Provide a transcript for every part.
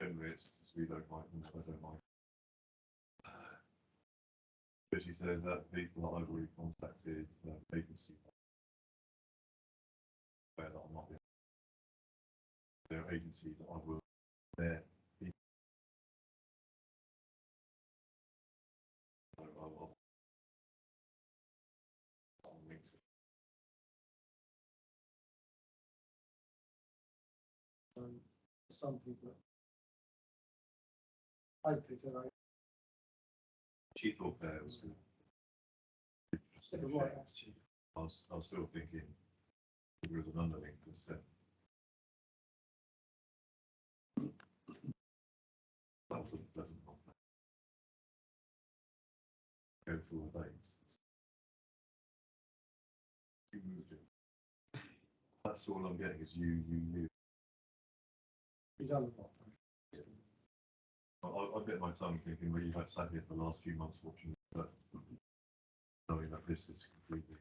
generally it's because we don't like them, I don't like. But she says that people that I've already contacted, agencies, where that I'm not the, there are agencies that I will there. So I'll some people hopefully today. She thought that was good. The right attitude. I was still thinking there was an underlink instead. That was a pleasant one. Go through all days. You moved it. That's all I'm getting is you. He's on the bottom. I bit my tongue thinking, well, you have sat here for the last few months watching it, but knowing that this is completely.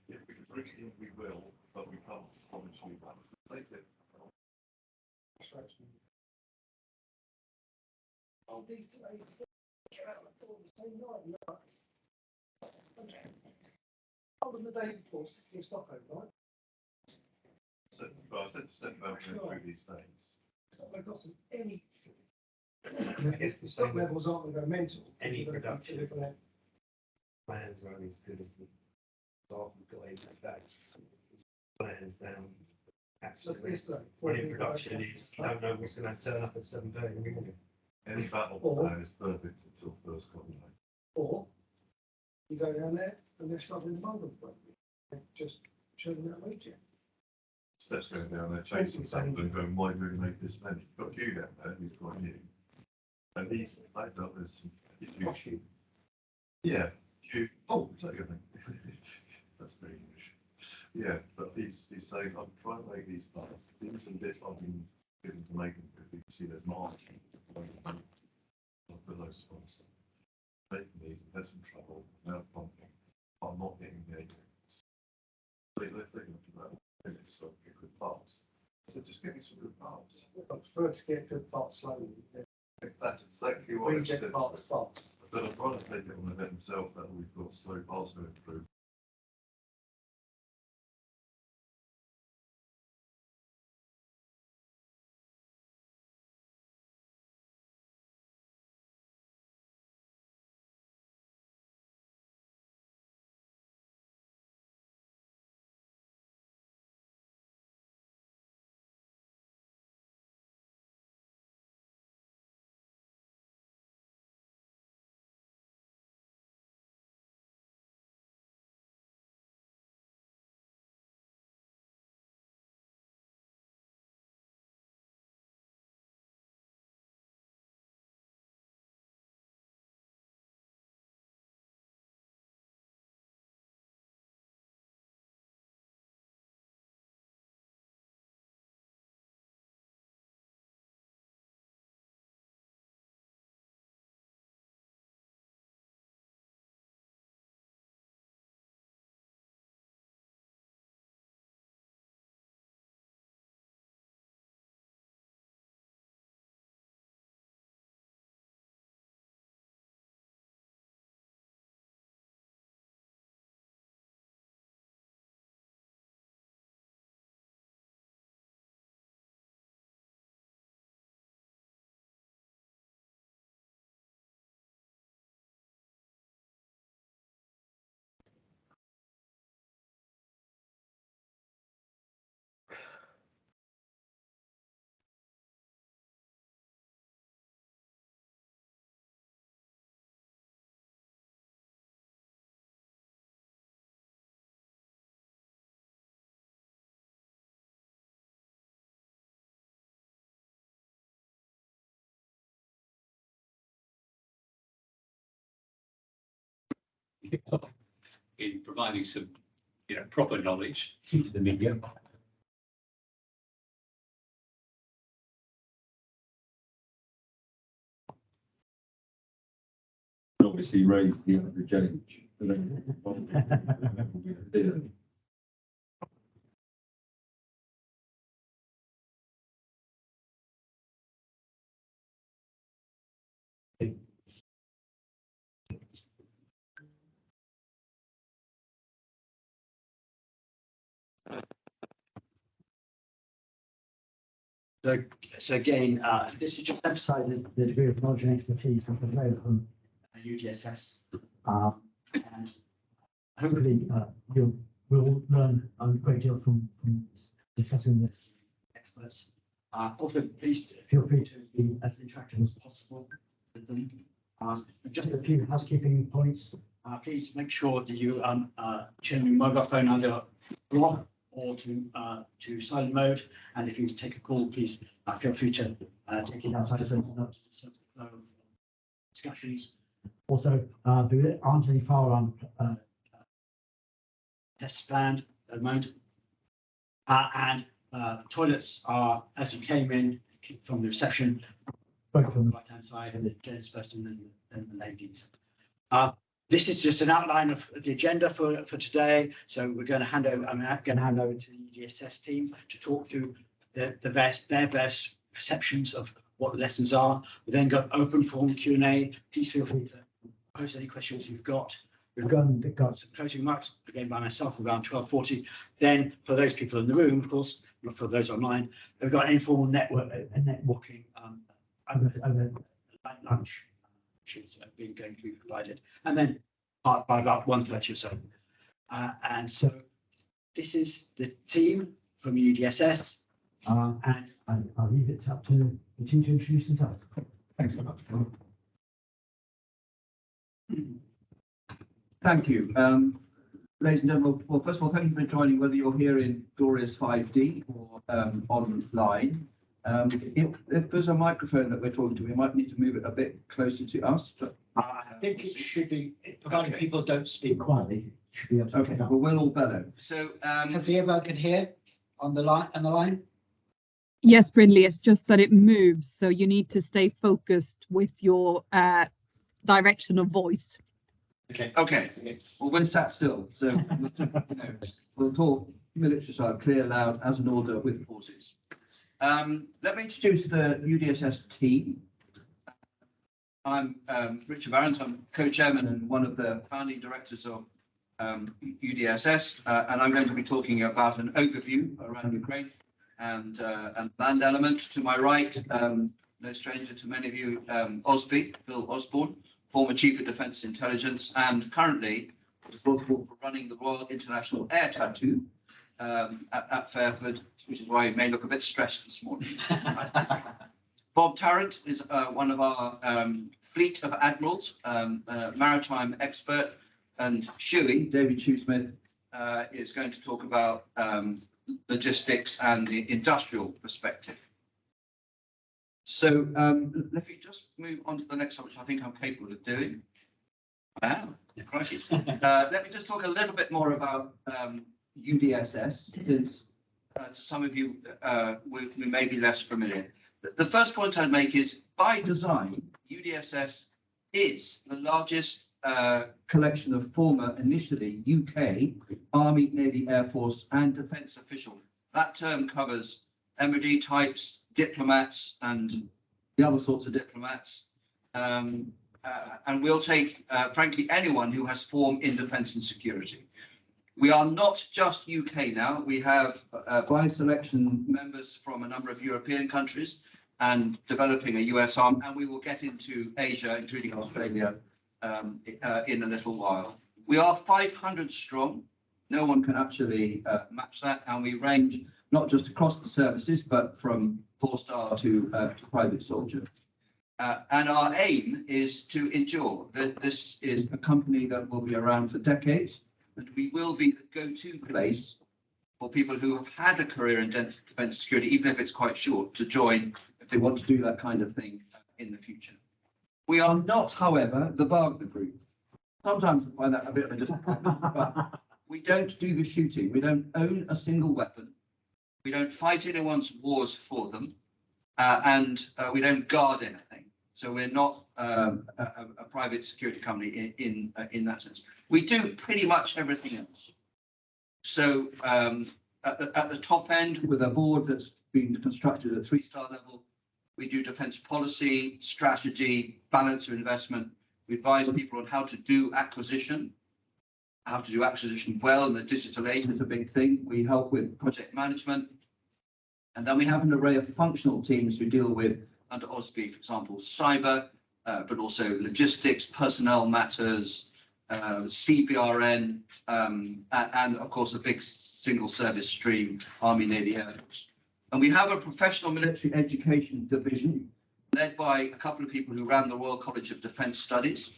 If we can bring it in, we will, but we can't promise you that. Take it. Oh, these today get out the door the same night. No. Hold them the day before, stick your stock overnight. So, well, I said to Steph about going through these days. It's not going to cost us any. I guess the Stock same with levels aren't going to go mental. any You're gonna production. keep it. plans are only as good as the staff we've got in that day. Plans down. So Absolutely. yesterday, When in production is, you don't know what's going to turn up at 7:30 in the morning. Any battle plan is perfect until first contact. or you go down there and they're struggling to mold them. Just showing that region. Steph's going down there chasing something and going, why do we make this many? Got Q down there who's quite new. And he's flagged up there's some issues. Yeah, Q. Oh, is that your name? That's very English. Yeah, but he's saying, I'm trying to make these parts. These and bits I've been given to make them. You can see there's margin. I've put those spots. Making these, there's some trouble. Now pumping. I'm not getting the agents. They're looking for that. Minutes of good parts. I said, just give me some good parts. I prefer to get good parts slowly. That's exactly what I Reject said. parts fast. But I'm trying to take it on the head himself that we've got slow parts going through. in providing some, proper knowledge into the media. Obviously raise the average age. So again, this is just emphasising the degree of knowledge and expertise from the UDSS. And hopefully we'll learn a great deal from discussing this with experts. Also, please feel free to be as interactive as possible with them. Just a few housekeeping points. Please make sure that you turn your mobile phone either off or to silent mode. And if you take a call, please feel free to take it outside so not to disturb the flow of discussions. Also, there aren't any firearm tests planned at the moment. And toilets are, as you came in from the reception, both on the right-hand side, and the gents first and then the ladies. This is just an outline of the agenda for today. So we're going to hand over. I'm going to hand over to the UDSS team to talk through their best perceptions of what the lessons are. We then got open forum Q&A. Please feel free to post any questions you've got. We've got some closing remarks again by myself around 12:40. Then for those people in the room, of course, not for those online, we've got an informal networking over lunch, which is going to be provided, and then by about 1:30 or so. And so this is the team from UDSS, and I'll leave it up to the team to introduce themselves. Thanks so much. Thank you. Ladies and gentlemen, well, first of all, thank you for joining, whether you're here in glorious 5D or online. If there's a microphone that we're talking to, we might need to move it a bit closer to us. But I think it should be, provided people don't speak quietly, should be okay. Well, we'll all bellow. So, hopefully everyone can hear on the line. Yes, Brindley, it's just that it moves, so you need to stay focused with your direction of voice. Okay. Well, we're sat still, so we'll talk military side, clear, loud, as an order with pauses. Let me introduce the UDSS team. I'm Richard Barons. I'm co-chairman and one of the founding directors of UDSS, and I'm going to be talking about an overview around Ukraine and land element. To my right, no stranger to many of you, Osby, Phil Osborne, former Chief of Defence Intelligence, and currently responsible for running the Royal International Air Tattoo at Fairford, which is why he may look a bit stressed this morning. Bob Tarrant is one of our fleet of admirals, maritime expert, and Shuey, David Shoesmith, is going to talk about logistics and the industrial perspective. So let me just move on to the next one, which I think I'm capable of doing. Wow, crikey. Let me just talk a little bit more about UDSS, since some of you we may be less familiar. The first point I'd make is, by design, UDSS is the largest collection of former, initially UK, Army, Navy, Air Force and Defence officials. That term covers MOD types, diplomats and the other sorts of diplomats. And we'll take, frankly, anyone who has form in defence and security. We are not just UK now. We have by selection members from a number of European countries and developing a US arm, and we will get into Asia, including Australia, in a little while. We are 500 strong. No one can actually match that, and we range not just across the services, but from 4-star to private soldier. And our aim is to ensure that this is a company that will be around for decades, and we will be the go-to place for people who have had a career in defence and security, even if it's quite short, to join if they want to do that kind of thing in the future. We are not, however, the Wagner Group. Sometimes I find that a bit of a disappointment, but we don't do the shooting. We don't own a single weapon. We don't fight anyone's wars for them, and we don't guard anything. So we're not a private security company in that sense. We do pretty much everything else. So at the top end, with a board that's been constructed at 3-star level, we do defence policy, strategy, balance of investment. We advise people on how to do acquisition well in the digital age is a big thing. We help with project management. And then we have an array of functional teams who deal with, under OSB, for example, cyber, but also logistics, personnel matters, CBRN, and of course, a big single service stream, Army, Navy, Air Force. And we have a professional military education division led by a couple of people who ran the Royal College of Defence Studies.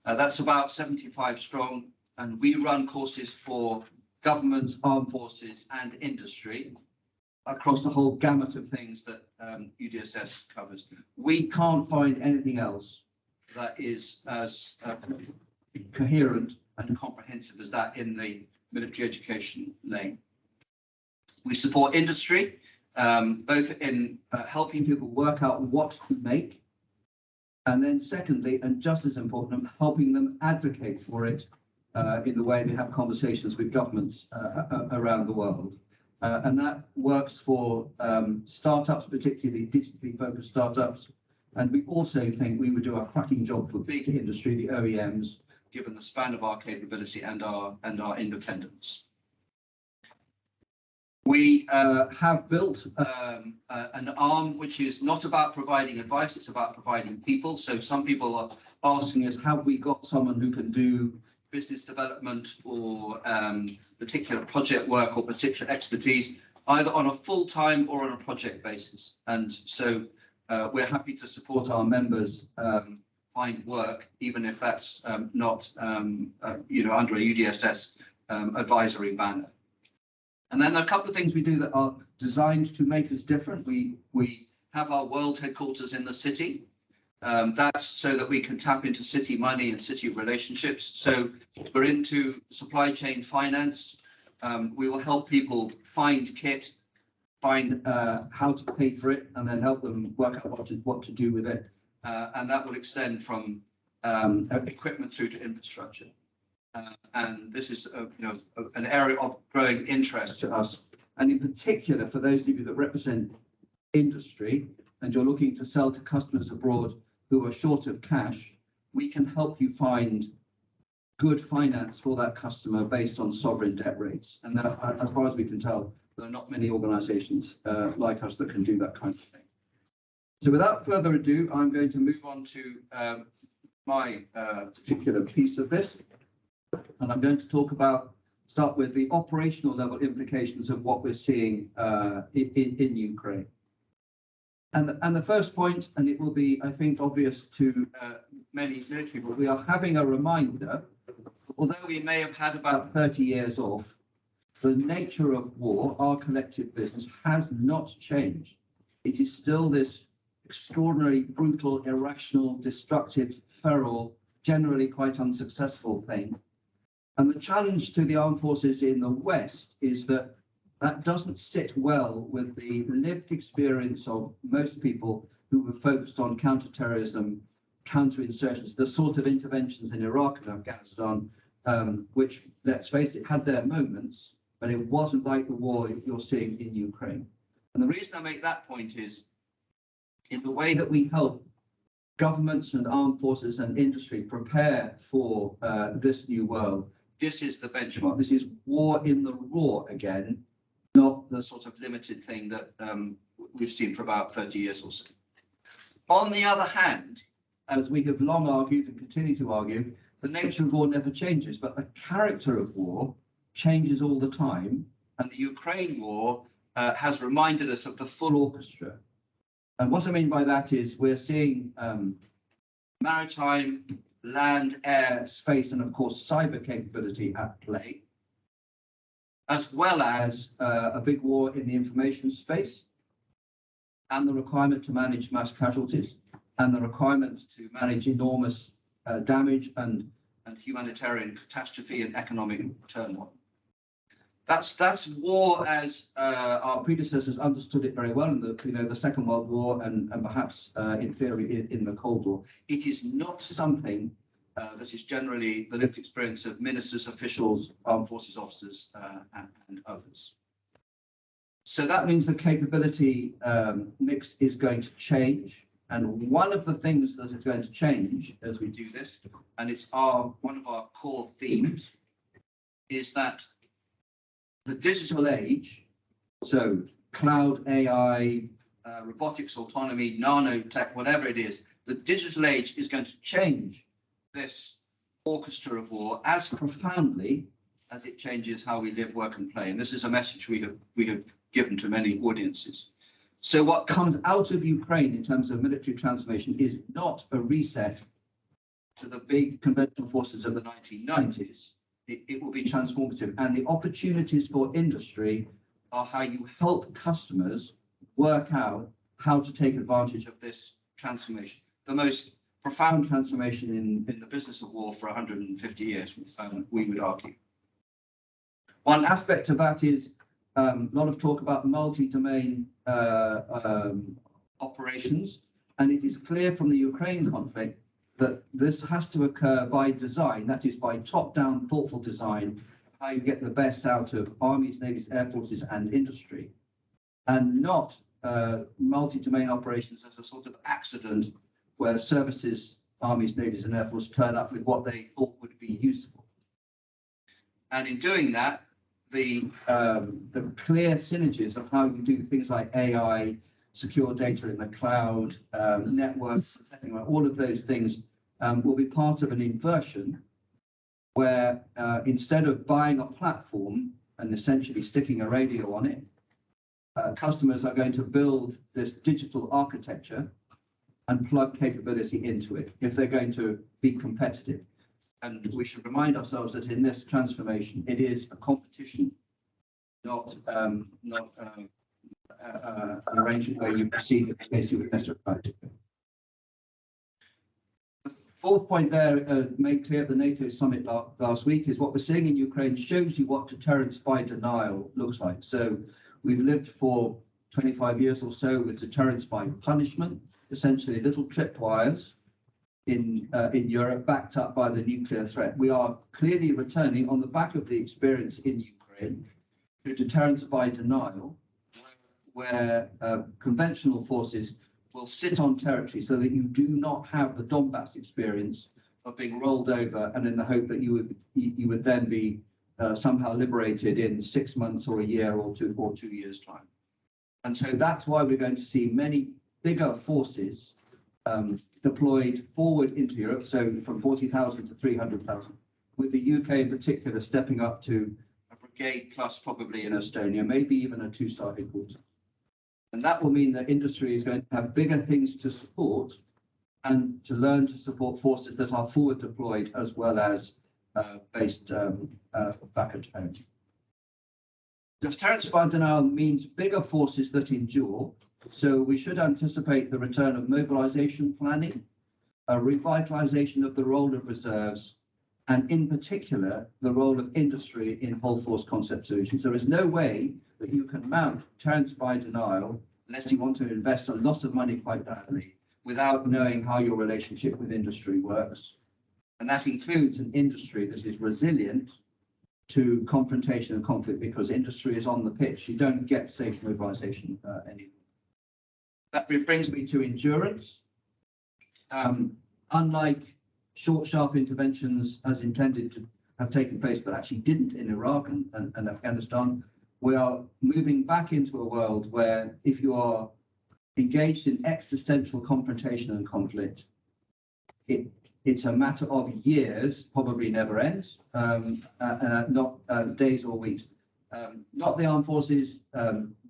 That's about 75 strong, and we run courses for government, armed forces, and industry across the whole gamut of things that UDSS covers. We can't find anything else that is as coherent and comprehensive as that in the military education lane. We support industry, both in helping people work out what to make, and then secondly, and just as important, helping them advocate for it in the way they have conversations with governments around the world. And that works for startups, particularly digitally focused startups. And we also think we would do a cracking job for big industry, the OEMs, given the span of our capability and our independence. We have built an arm which is not about providing advice, it's about providing people. So some people are asking us, have we got someone who can do business development or particular project work or particular expertise, either on a full-time or on a project basis? And so we're happy to support our members find work, even if that's not under a UDSS advisory banner. And then there are a couple of things we do that are designed to make us different. We have our world headquarters in the city. That's so that we can tap into city money and city relationships. So we're into supply chain finance. We will help people find kit, find how to pay for it, and then help them work out what to do with it. And that will extend from equipment through to infrastructure. And this is an area of growing interest to us. And in particular, for those of you that represent industry and you're looking to sell to customers abroad who are short of cash, we can help you find good finance for that customer based on sovereign debt rates. And that, as far as we can tell, there are not many organizations like us that can do that kind of thing. So without further ado, I'm going to move on to my particular piece of this. And I'm going to start with the operational level implications of what we're seeing in Ukraine. And the first point, and it will be, I think, obvious to many military people, we are having a reminder, although we may have had about 30 years off, the nature of war, our collective business, has not changed. It is still this extraordinary, brutal, irrational, destructive, feral, generally quite unsuccessful thing. And the challenge to the armed forces in the West is that that doesn't sit well with the lived experience of most people who were focused on counterterrorism, counterinsurgency, the sort of interventions in Iraq and Afghanistan, which, let's face it, had their moments, but it wasn't like the war you're seeing in Ukraine. And the reason I make that point is, in the way that we help governments and armed forces and industry prepare for this new world, this is the benchmark. This is war in the raw again, not the sort of limited thing that we've seen for about 30 years or so. On the other hand, as we have long argued and continue to argue, the nature of war never changes, but the character of war changes all the time. And the Ukraine war has reminded us of the full orchestra. And what I mean by that is we're seeing maritime, land, air, space, and of course, cyber capability at play, as well as a big war in the information space and the requirement to manage mass casualties and the requirement to manage enormous damage and and humanitarian catastrophe and economic turmoil. That's war as our predecessors understood it very well in the Second World War and perhaps in theory in the Cold War. It is not something that is generally the lived experience of ministers, officials, armed forces officers, and others. So that means the capability mix is going to change. And one of the things that is going to change as we do this, and it's one of our core themes, is that the digital age, so cloud, AI, robotics, autonomy, nanotech, whatever it is, the digital age is going to change this orchestra of war as profoundly as it changes how we live, work, and play. And this is a message we have given to many audiences. So what comes out of Ukraine in terms of military transformation is not a reset to the big conventional forces of the 1990s. It will be transformative, and the opportunities for industry are how you help customers work out how to take advantage of this transformation, the most profound transformation in the business of war for 150 years, we would argue. One aspect of that is a lot of talk about multi-domain operations, and it is clear from the Ukraine conflict that this has to occur by design, that is by top-down thoughtful design, how you get the best out of armies, navies, air forces and industry, and not multi-domain operations as a sort of accident where services, armies, navies and air force turn up with what they thought would be useful. And in doing that, the clear synergies of how you do things like AI, secure data in the cloud, networks, all of those things will be part of an inversion where instead of buying a platform and essentially sticking a radio on it, customers are going to build this digital architecture and plug capability into it if they're going to be competitive. And we should remind ourselves that in this transformation, it is a competition, not an arrangement where you proceed at the pace you would necessarily like to. The fourth point there, made clear at the NATO summit last week, is what we're seeing in Ukraine shows you what deterrence by denial looks like. So we've lived for 25 years or so with deterrence by punishment, essentially little tripwires in Europe backed up by the nuclear threat. We are clearly returning on the back of the experience in Ukraine to deterrence by denial, where conventional forces will sit on territory so that you do not have the Donbass experience of being rolled over and in the hope that you would then be somehow liberated in 6 months or a year or 2 years' time. And so that's why we're going to see many bigger forces deployed forward into Europe, so from 40,000 to 300,000, with the UK in particular stepping up to a brigade plus probably in Estonia, maybe even a 2-star headquarters. And that will mean that industry is going to have bigger things to support and to learn to support forces that are forward deployed as well as based back at home. Deterrence by denial means bigger forces that endure. So we should anticipate the return of mobilization planning, a revitalization of the role of reserves, and in particular, the role of industry in whole force concept solutions. There is no way that you can mount deterrence by denial unless you want to invest a lot of money quite badly without knowing how your relationship with industry works. And that includes an industry that is resilient to confrontation and conflict, because industry is on the pitch. You don't get safe mobilization anymore. That brings me to endurance. Unlike short, sharp interventions as intended to have taken place, but actually didn't in Iraq and Afghanistan, we are moving back into a world where if you are engaged in existential confrontation and conflict, it's a matter of years, probably never ends, not days or weeks. Not the armed forces,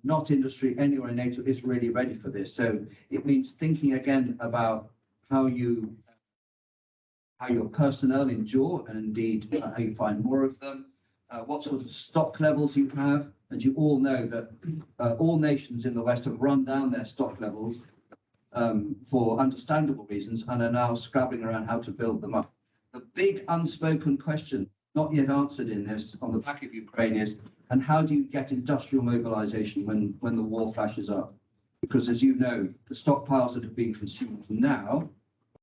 not industry, anywhere in NATO is really ready for this. So it means thinking again about how your personnel endure, and indeed how you find more of them, what sort of stock levels you have. And you all know that all nations in the West have run down their stock levels for understandable reasons and are now scrabbling around how to build them up. The big unspoken question, not yet answered in this, on the back of Ukraine is, and how do you get industrial mobilization when the war flashes up? Because as you know, the stockpiles that have been consumed now,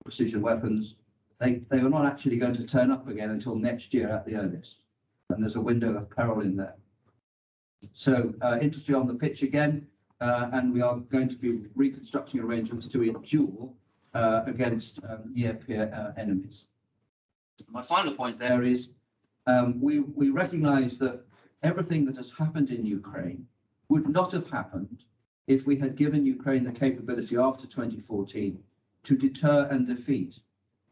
precision weapons, they are not actually going to turn up again until next year at the earliest. And there's a window of peril in there. So industry on the pitch again, and we are going to be reconstructing arrangements to endure against near-peer enemies. My final point there is we recognize that everything that has happened in Ukraine would not have happened if we had given Ukraine the capability after 2014 to deter and defeat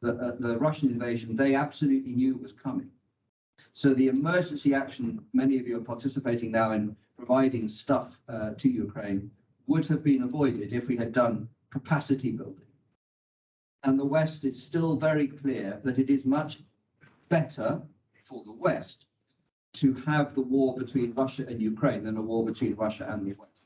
the Russian invasion they absolutely knew was coming. So the emergency action, many of you are participating now in providing stuff to Ukraine, would have been avoided if we had done capacity building. And the West is still very clear that it is much better for the West to have the war between Russia and Ukraine than a war between Russia and the West.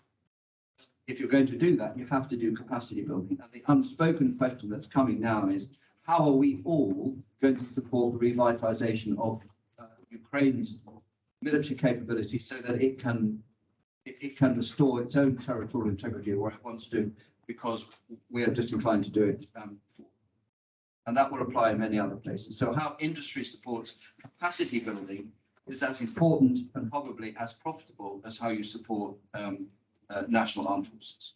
If you're going to do that, you have to do capacity building. And the unspoken question that's coming now is, how are we all going to support the revitalization of Ukraine's military capability so that it can restore its own territorial integrity where it wants to, because we are disinclined to do it before. And that will apply in many other places. So how industry supports capacity building is as important and probably as profitable as how you support national armed forces.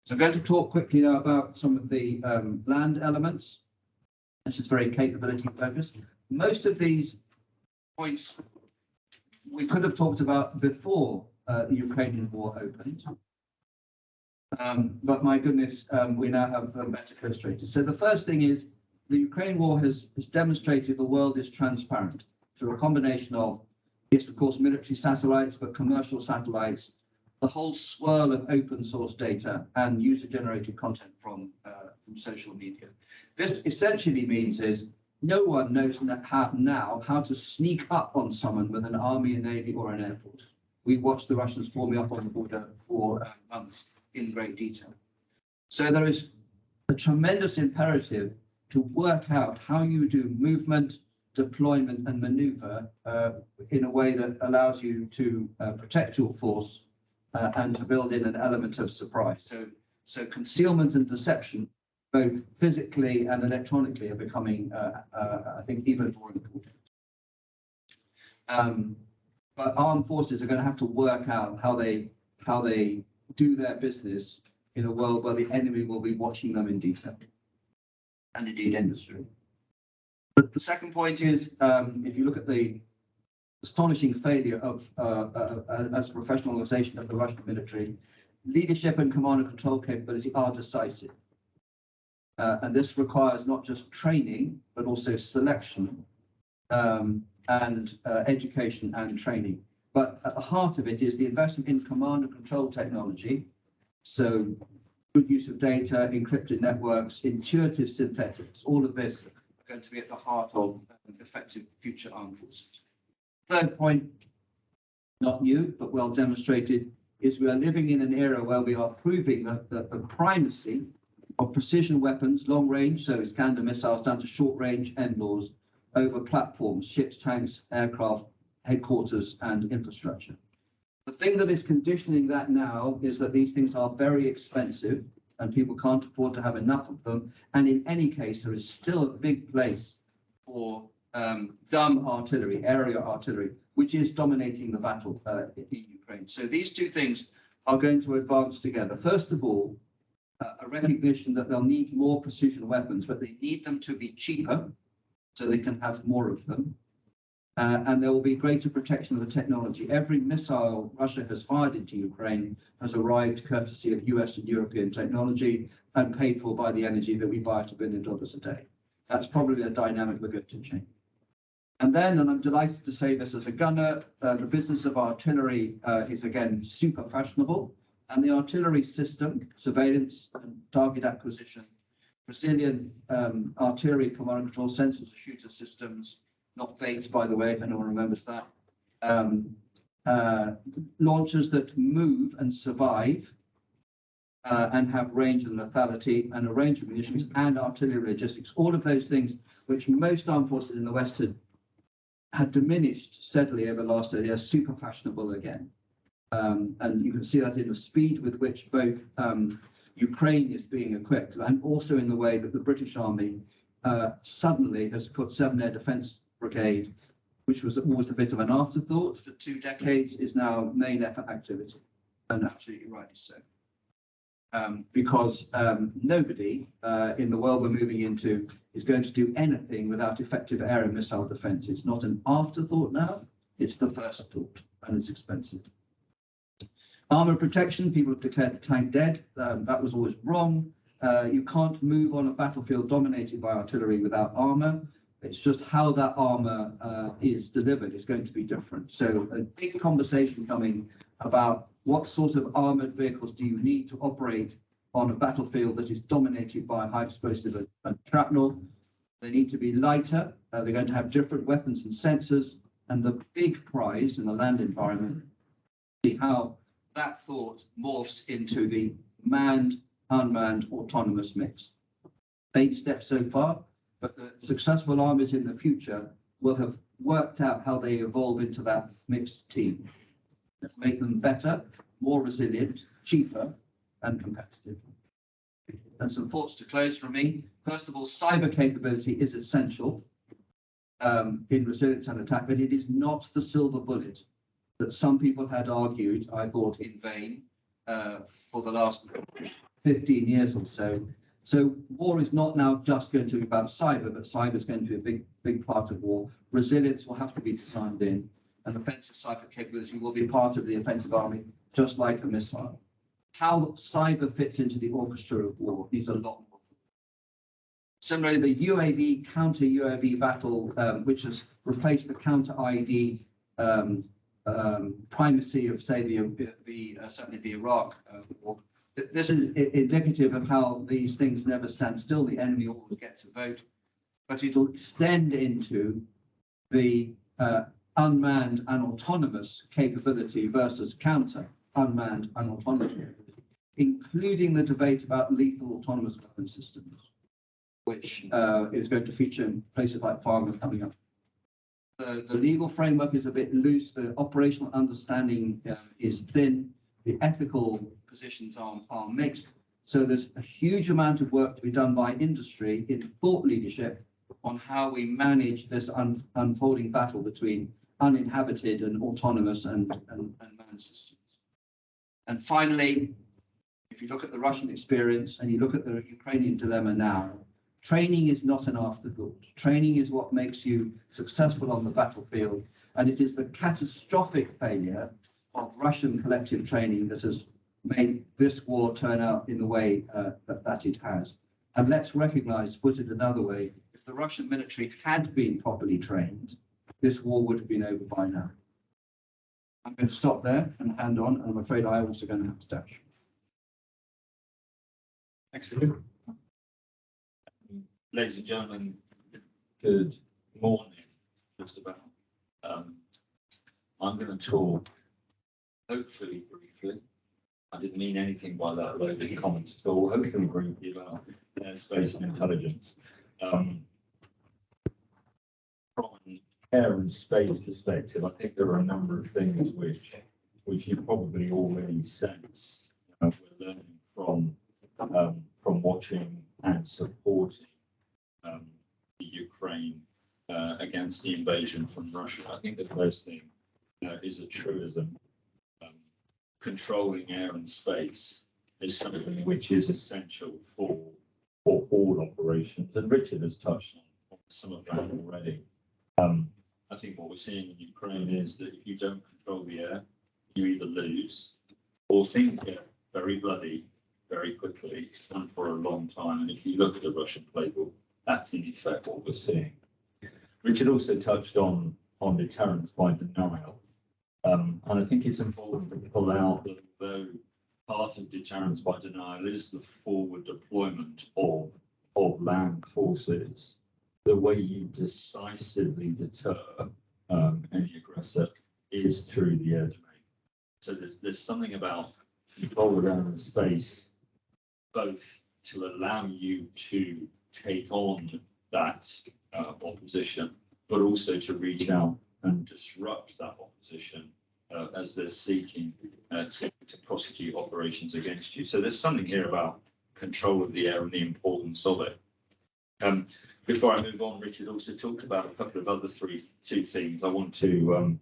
So I'm going to talk quickly now about some of the land elements. This is very capability focused. Most of these points we could have talked about before the Ukrainian war opened. But my goodness, we now have them better illustrated. So the first thing is the Ukraine war has demonstrated the world is transparent through a combination of, yes, of course, military satellites, but commercial satellites, the whole swirl of open source data and user generated content from social media. This essentially means is no one knows now how to sneak up on someone with an army, a navy, or an air force. We watched the Russians forming up on the border for months in great detail. So there is a tremendous imperative to work out how you do movement, deployment, and maneuver in a way that allows you to protect your force and to build in an element of surprise. So concealment and deception, both physically and electronically, are becoming, I think, even more important. But armed forces are going to have to work out how they do their business in a world where the enemy will be watching them in detail, and indeed industry. But the second point is, if you look at the astonishing failure of, as a professional organization of the Russian military, leadership and command and control capability are decisive. And this requires not just training, but also selection and education and training. But at the heart of it is the investment in command and control technology. So good use of data, encrypted networks, intuitive synthetics, all of this are going to be at the heart of effective future armed forces. Third point, not new, but well demonstrated, is we are living in an era where we are proving that the primacy of precision weapons, long range, so Iskander missiles down to short range NLAWs, over platforms, ships, tanks, aircraft, headquarters, and infrastructure. The thing that is conditioning that now is that these things are very expensive and people can't afford to have enough of them. And in any case, there is still a big place for dumb artillery, area artillery, which is dominating the battle in Ukraine. So these two things are going to advance together. First of all, a recognition that they'll need more precision weapons, but they need them to be cheaper so they can have more of them. And there will be greater protection of the technology. Every missile Russia has fired into Ukraine has arrived courtesy of US and European technology and paid for by the energy that we buy at $1 billion a day. That's probably a dynamic we're going to change. And then, and I'm delighted to say this as a gunner, the business of artillery is again super fashionable. And the artillery system, surveillance and target acquisition, Brazilian artillery command and control sensors and shooter systems, not Bates, by the way, if anyone remembers that, launchers that move and survive and have range and lethality and a range of munitions and artillery logistics. All of those things which most armed forces in the West had diminished steadily over the last 30 years, super fashionable again. And you can see that in the speed with which both Ukraine is being equipped and also in the way that the British Army suddenly has put 7 Air Defence Brigade, which was always a bit of an afterthought for 2 decades, is now main effort activity, and absolutely rightly so. Because nobody in the world we're moving into is going to do anything without effective air and missile defence. It's not an afterthought now, it's the first thought, and it's expensive. Armour protection, people have declared the tank dead. That was always wrong. You can't move on a battlefield dominated by artillery without armour. It's just how that armour is delivered is going to be different. So a big conversation coming about what sort of armoured vehicles do you need to operate on a battlefield that is dominated by high explosive and shrapnel. They need to be lighter. They're going to have different weapons and sensors. And the big prize in the land environment is how that thought morphs into the manned, unmanned, autonomous mix. Baby steps so far, but the successful armies in the future will have worked out how they evolve into that mixed team. Let's make them better, more resilient, cheaper, and competitive. And some thoughts to close from me. First of all, cyber capability is essential in resilience and attack, but it is not the silver bullet that some people had argued, I thought, in vain for the last 15 years or so. So war is not now just going to be about cyber, but cyber is going to be a big part of war. Resilience will have to be designed in, and offensive cyber capability will be part of the offensive army, just like a missile. How cyber fits into the orchestra of war needs a lot more. Similarly, the UAV, counter-UAV battle, which has replaced the counter-IED primacy of, say, certainly the Iraq war. This is indicative of how these things never stand still. The enemy always gets a vote, but it'll extend into the unmanned and autonomous capability versus counter unmanned and autonomous capability, including the debate about lethal autonomous weapon systems, which is going to feature in places like Fargo coming up. The legal framework is a bit loose. The operational understanding is thin. The ethical positions are mixed. So there's a huge amount of work to be done by industry in thought leadership on how we manage this unfolding battle between uninhabited and autonomous and manned systems. And finally, if you look at the Russian experience and you look at the Ukrainian dilemma now, training is not an afterthought. Training is what makes you successful on the battlefield. And it is the catastrophic failure of Russian collective training that has made this war turn out in the way that it has. And let's recognize, to put it another way, if the Russian military had been properly trained, this war would have been over by now. I'm going to stop there and hand on, and I'm afraid I'm also going to have to dash. Thanks, Philip. Ladies and gentlemen, good morning. Just about. I'm going to talk, hopefully briefly. I didn't mean anything by that loaded comments at all. Hopefully briefly about airspace and intelligence. From an air and space perspective, I think there are a number of things which you probably already sense. We're learning from watching and supporting the Ukraine against the invasion from Russia. I think the first thing is a truism. Controlling air and space is something which is essential for all operations, and Richard has touched on some of that already. I think what we're seeing in Ukraine is that if you don't control the air, you either lose or things get very bloody very quickly and for a long time. And if you look at the Russian playbook, that's in effect what we're seeing. Richard also touched on deterrence by denial. And I think it's important to pull out that although part of deterrence by denial is the forward deployment of land forces, the way you decisively deter any aggressor is through the air domain. So there's something about control around the space both to allow you to take on that opposition, but also to reach out and disrupt that opposition as they're seeking to prosecute operations against you. So there's something here about control of the air and the importance of it. Before I move on, Richard also talked about a couple of other two things I want to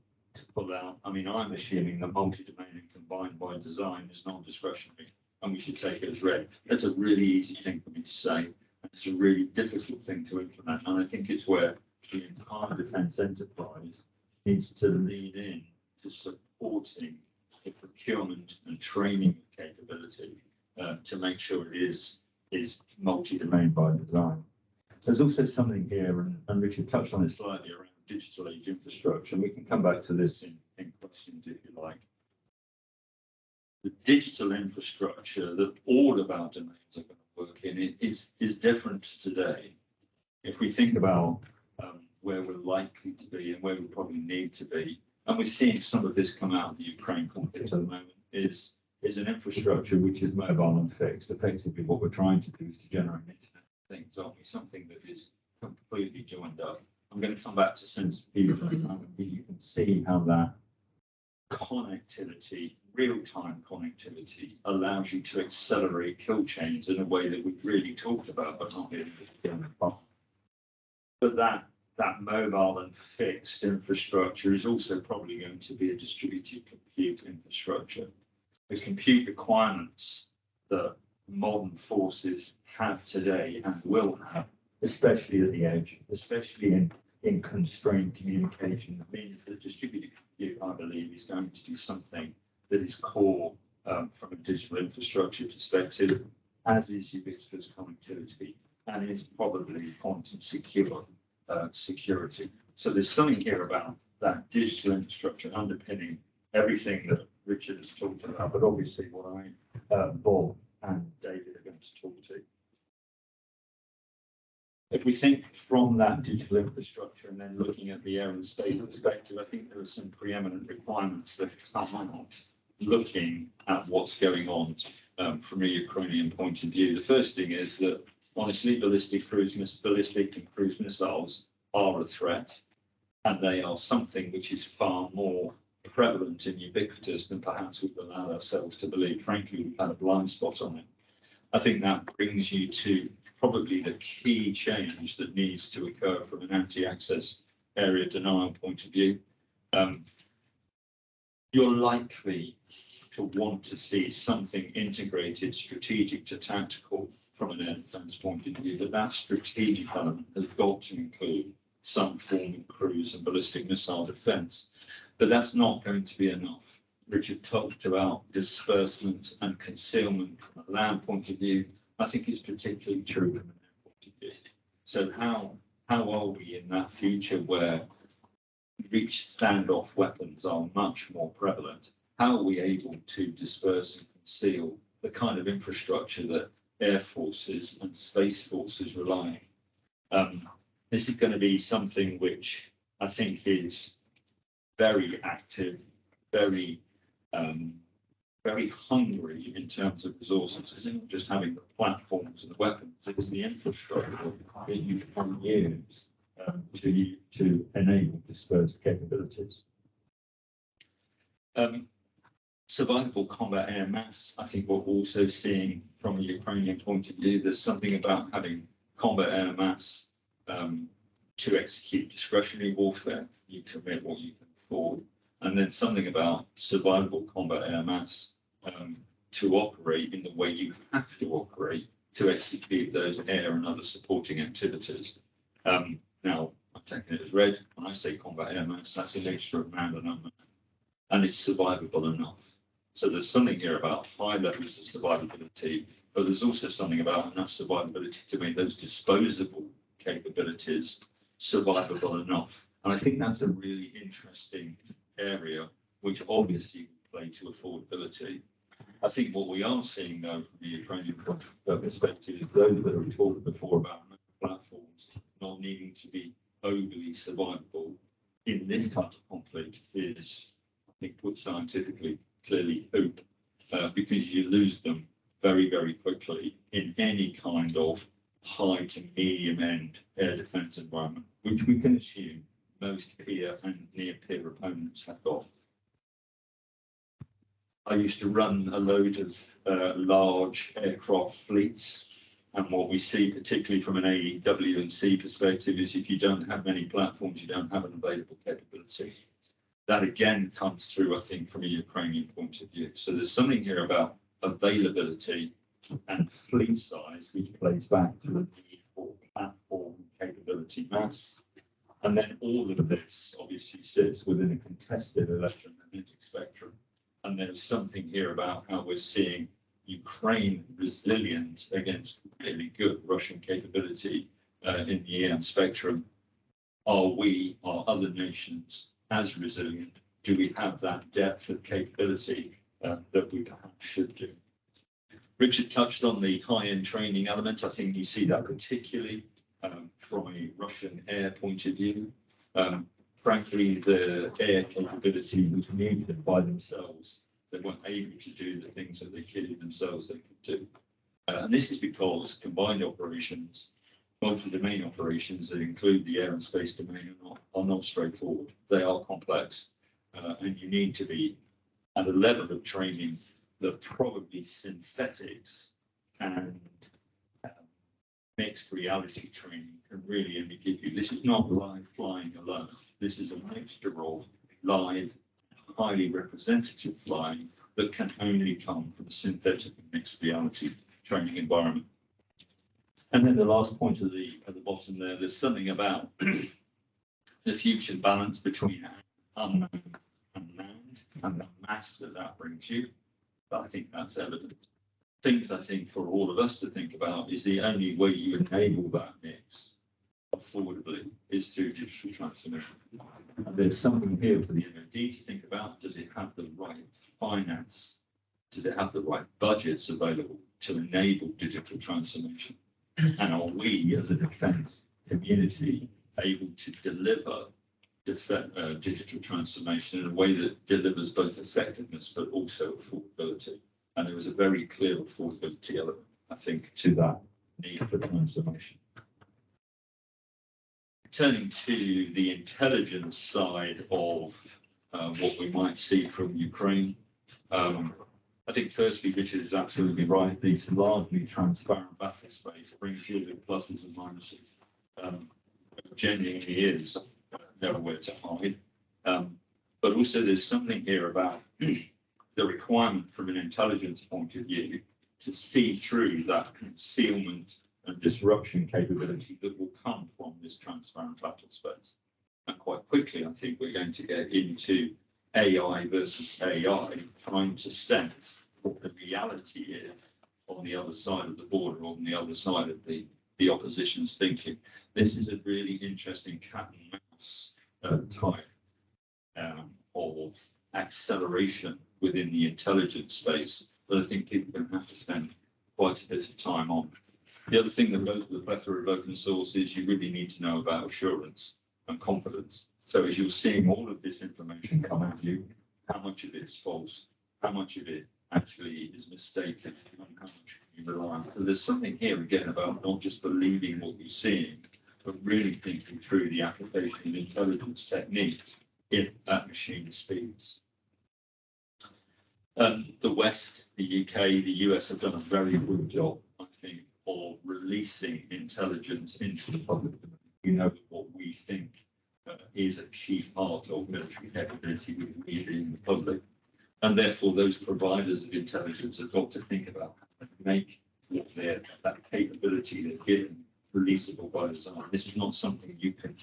pull out. I mean, I'm assuming that multi-domain and combined by design is non-discretionary, and we should take it as read. That's a really easy thing for me to say, and it's a really difficult thing to implement. And I think it's where the entire defence enterprise needs to lean in to supporting the procurement and training capability to make sure it is multi-domain by design. There's also something here, and Richard touched on it slightly, around digital age infrastructure, and we can come back to this in questions if you like. The digital infrastructure that all of our domains are going to work in is different today. If we think about where we're likely to be and where we probably need to be, and we're seeing some of this come out of the Ukraine conflict at the moment, is an infrastructure which is mobile and fixed. Effectively, what we're trying to do is to generate internet things, aren't we? Something that is completely joined up. I'm going to come back to sensitivity in a moment, but you can see how that connectivity, real-time connectivity, allows you to accelerate kill chains in a way that we've really talked about, but not really done. But that mobile and fixed infrastructure is also probably going to be a distributed compute infrastructure. The compute requirements that modern forces have today and will have, especially at the edge, especially in constrained communication, means that distributed compute, I believe, is going to be something that is core from a digital infrastructure perspective, as is ubiquitous connectivity, and is probably quantum secure security. So there's something here about that digital infrastructure underpinning everything that Richard has talked about, but obviously what Bob and David are going to talk to. If we think from that digital infrastructure and then looking at the air and space perspective, I think there are some preeminent requirements that come out looking at what's going on from a Ukrainian point of view. The first thing is that, honestly, ballistic and cruise missiles are a threat, and they are something which is far more prevalent and ubiquitous than perhaps we've allowed ourselves to believe. Frankly, we've had a blind spot on it. I think that brings you to probably the key change that needs to occur from an anti-access area denial point of view. You're likely to want to see something integrated, strategic to tactical from an air defence point of view, but that strategic element has got to include some form of cruise and ballistic missile defence. But that's not going to be enough. Richard talked about disbursement and concealment from a land point of view. I think it's particularly true from an air point of view. So how are we in that future where reach standoff weapons are much more prevalent? How are we able to disperse and conceal the kind of infrastructure that air forces and space forces rely on? This is going to be something which I think is very active, very hungry in terms of resources. It's not just having the platforms and the weapons, it's the infrastructure that you can use to enable dispersed capabilities. Survivable combat air mass, I think we're also seeing from a Ukrainian point of view, there's something about having combat air mass to execute discretionary warfare. You commit what you can afford. And then something about survivable combat air mass to operate in the way you have to operate to execute those air and other supporting activities. Now, I'm taking it as read. When I say combat air mass, that's a mixture of manned and unmanned, and it's survivable enough. So there's something here about high levels of survivability, but there's also something about enough survivability to make those disposable capabilities survivable enough. And I think that's a really interesting area, which obviously will play to affordability. I think what we are seeing, though, from the Ukrainian perspective, is those that have talked before about platforms not needing to be overly survivable in this type of conflict is, I think, put scientifically clearly hope, because you lose them very, very quickly in any kind of high to medium end air defence environment, which we can assume most peer and near peer opponents have got. I used to run a load of large aircraft fleets, and what we see, particularly from an AEW&C perspective, is if you don't have many platforms, you don't have an available capability. That again comes through, I think, from a Ukrainian point of view. So there's something here about availability and fleet size, which plays back to the need for platform capability mass. And then all of this obviously sits within a contested electromagnetic spectrum. And there's something here about how we're seeing Ukraine resilient against really good Russian capability in the EM spectrum. Are other nations as resilient? Do we have that depth of capability that we perhaps should do? Richard touched on the high-end training element. I think you see that particularly from a Russian air point of view. Frankly, the air capability was needed by themselves. They weren't able to do the things that they kidded themselves they could do. And this is because combined operations, multi-domain operations that include the air and space domain are not straightforward. They are complex, and you need to be at a level of training that probably synthetics and mixed reality training can really only give you. This is not live flying alone. This is a mixture of live, highly representative flying that can only come from a synthetic and mixed reality training environment. And then the last point at the bottom there, there's something about the future balance between unknown and manned and the mass that brings you. But I think that's evident. Things I think for all of us to think about is the only way you enable that mix affordably is through digital transformation. And there's something here for the MOD to think about. Does it have the right finance? Does it have the right budgets available to enable digital transformation? And are we as a defence community able to deliver digital transformation in a way that delivers both effectiveness but also affordability? And there was a very clear affordability element, I think, to that need for transformation. Turning to the intelligence side of what we might see from Ukraine, I think firstly, Richard is absolutely right. This largely transparent battle space brings you the pluses and minuses. Genuinely is nowhere to hide. But also there's something here about the requirement from an intelligence point of view to see through that concealment and disruption capability that will come from this transparent battle space. And quite quickly, I think we're going to get into AI versus AI, trying to sense what the reality is on the other side of the border, on the other side of the opposition's thinking. This is a really interesting cat and mouse type of acceleration within the intelligence space that I think people are going to have to spend quite a bit of time on. The other thing that goes with the plethora of open source is you really need to know about assurance and confidence. So as you're seeing all of this information come at you, how much of it is false, how much of it actually is mistaken, and how much can you rely on. So there's something here again about not just believing what you're seeing, but really thinking through the application of intelligence techniques at machine speeds. The West, the UK, the US have done a very good job, I think, of releasing intelligence into the public domain. We know that what we think is a key part of military capability in the public. And therefore, those providers of intelligence have got to think about how to make that capability they're given releasable by design. This is not something you can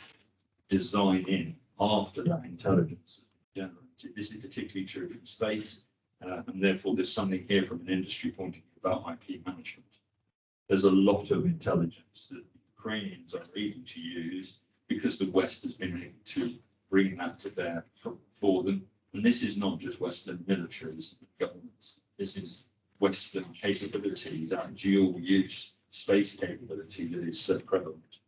design in after that intelligence is generated. This is particularly true from space. And therefore, there's something here from an industry point of view about IP management. There's a lot of intelligence that Ukrainians are able to use because the West has been able to bring that to bear for them. And this is not just Western militaries and governments. This is Western capability, that dual use space capability that is so prevalent.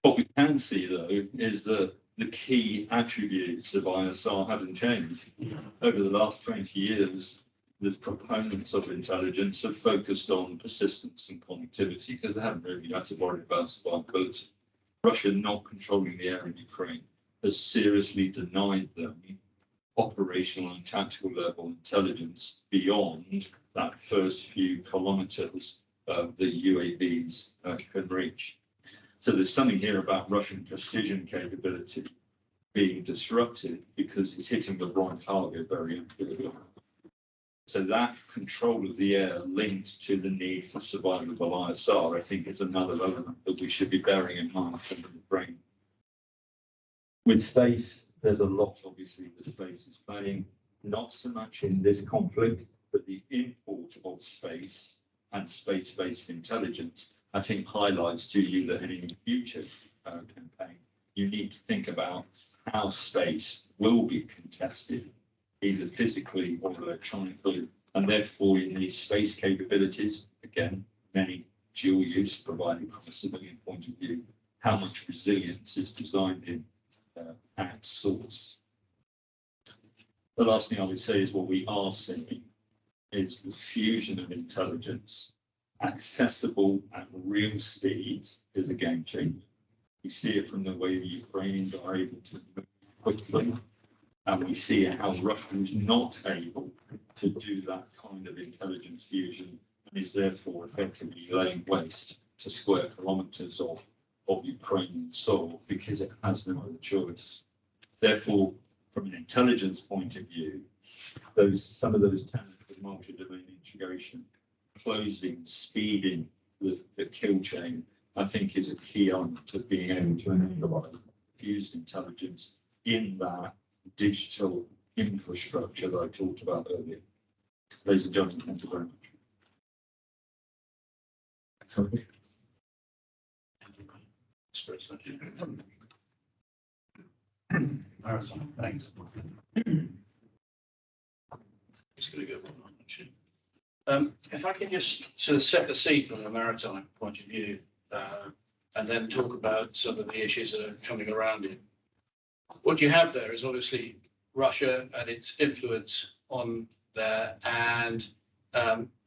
What we can see, though, is that the key attributes of ISR haven't changed. Over the last 20 years, the proponents of intelligence have focused on persistence and connectivity because they haven't really had to worry about survivability. Russia not controlling the air in Ukraine has seriously denied them operational and tactical level intelligence beyond that first few kilometers that UAVs can reach. So there's something here about Russian precision capability being disrupted because it's hitting the wrong target very accurately. So that control of the air linked to the need for survivable ISR, I think, is another element that we should be bearing in mind in the brain. With space, there's a lot, obviously, that space is playing, not so much in this conflict, but the import of space and space-based intelligence, I think, highlights to you that in any future campaign, you need to think about how space will be contested, either physically or electronically, and therefore you need space capabilities, again, many dual use, providing from a civilian point of view, how much resilience is designed in at source. The last thing I would say is what we are seeing is the fusion of intelligence, accessible at real speeds, is a game changer. We see it from the way the Ukrainians are able to move quickly, and we see how Russia is not able to do that kind of intelligence fusion and is therefore effectively laying waste to square kilometers of Ukrainian soil because it has no other choice. Therefore, from an intelligence point of view, some of those tenets of multi-domain integration, closing, speeding the kill chain, I think is a key element of being able to enable fused intelligence in that digital infrastructure that I talked about earlier. Ladies and gentlemen, thank you very much. Thanks. Just going to go one on, actually. If I can just sort of set the scene from a maritime point of view, and then talk about some of the issues that are coming around it. What you have there is obviously Russia and its influence on there, and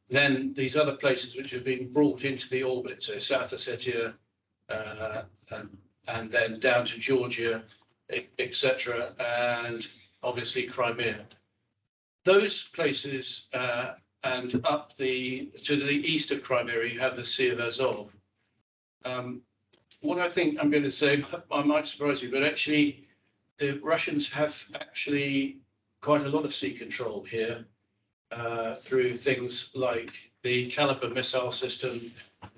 then these other places which have been brought into the orbit, so South Ossetia, and then down to Georgia, etc., and obviously Crimea. Those places and up to the east of Crimea, you have the Sea of Azov. What I think I'm going to say, I might surprise you, but actually the Russians have actually quite a lot of sea control here through things like the Caliber missile system,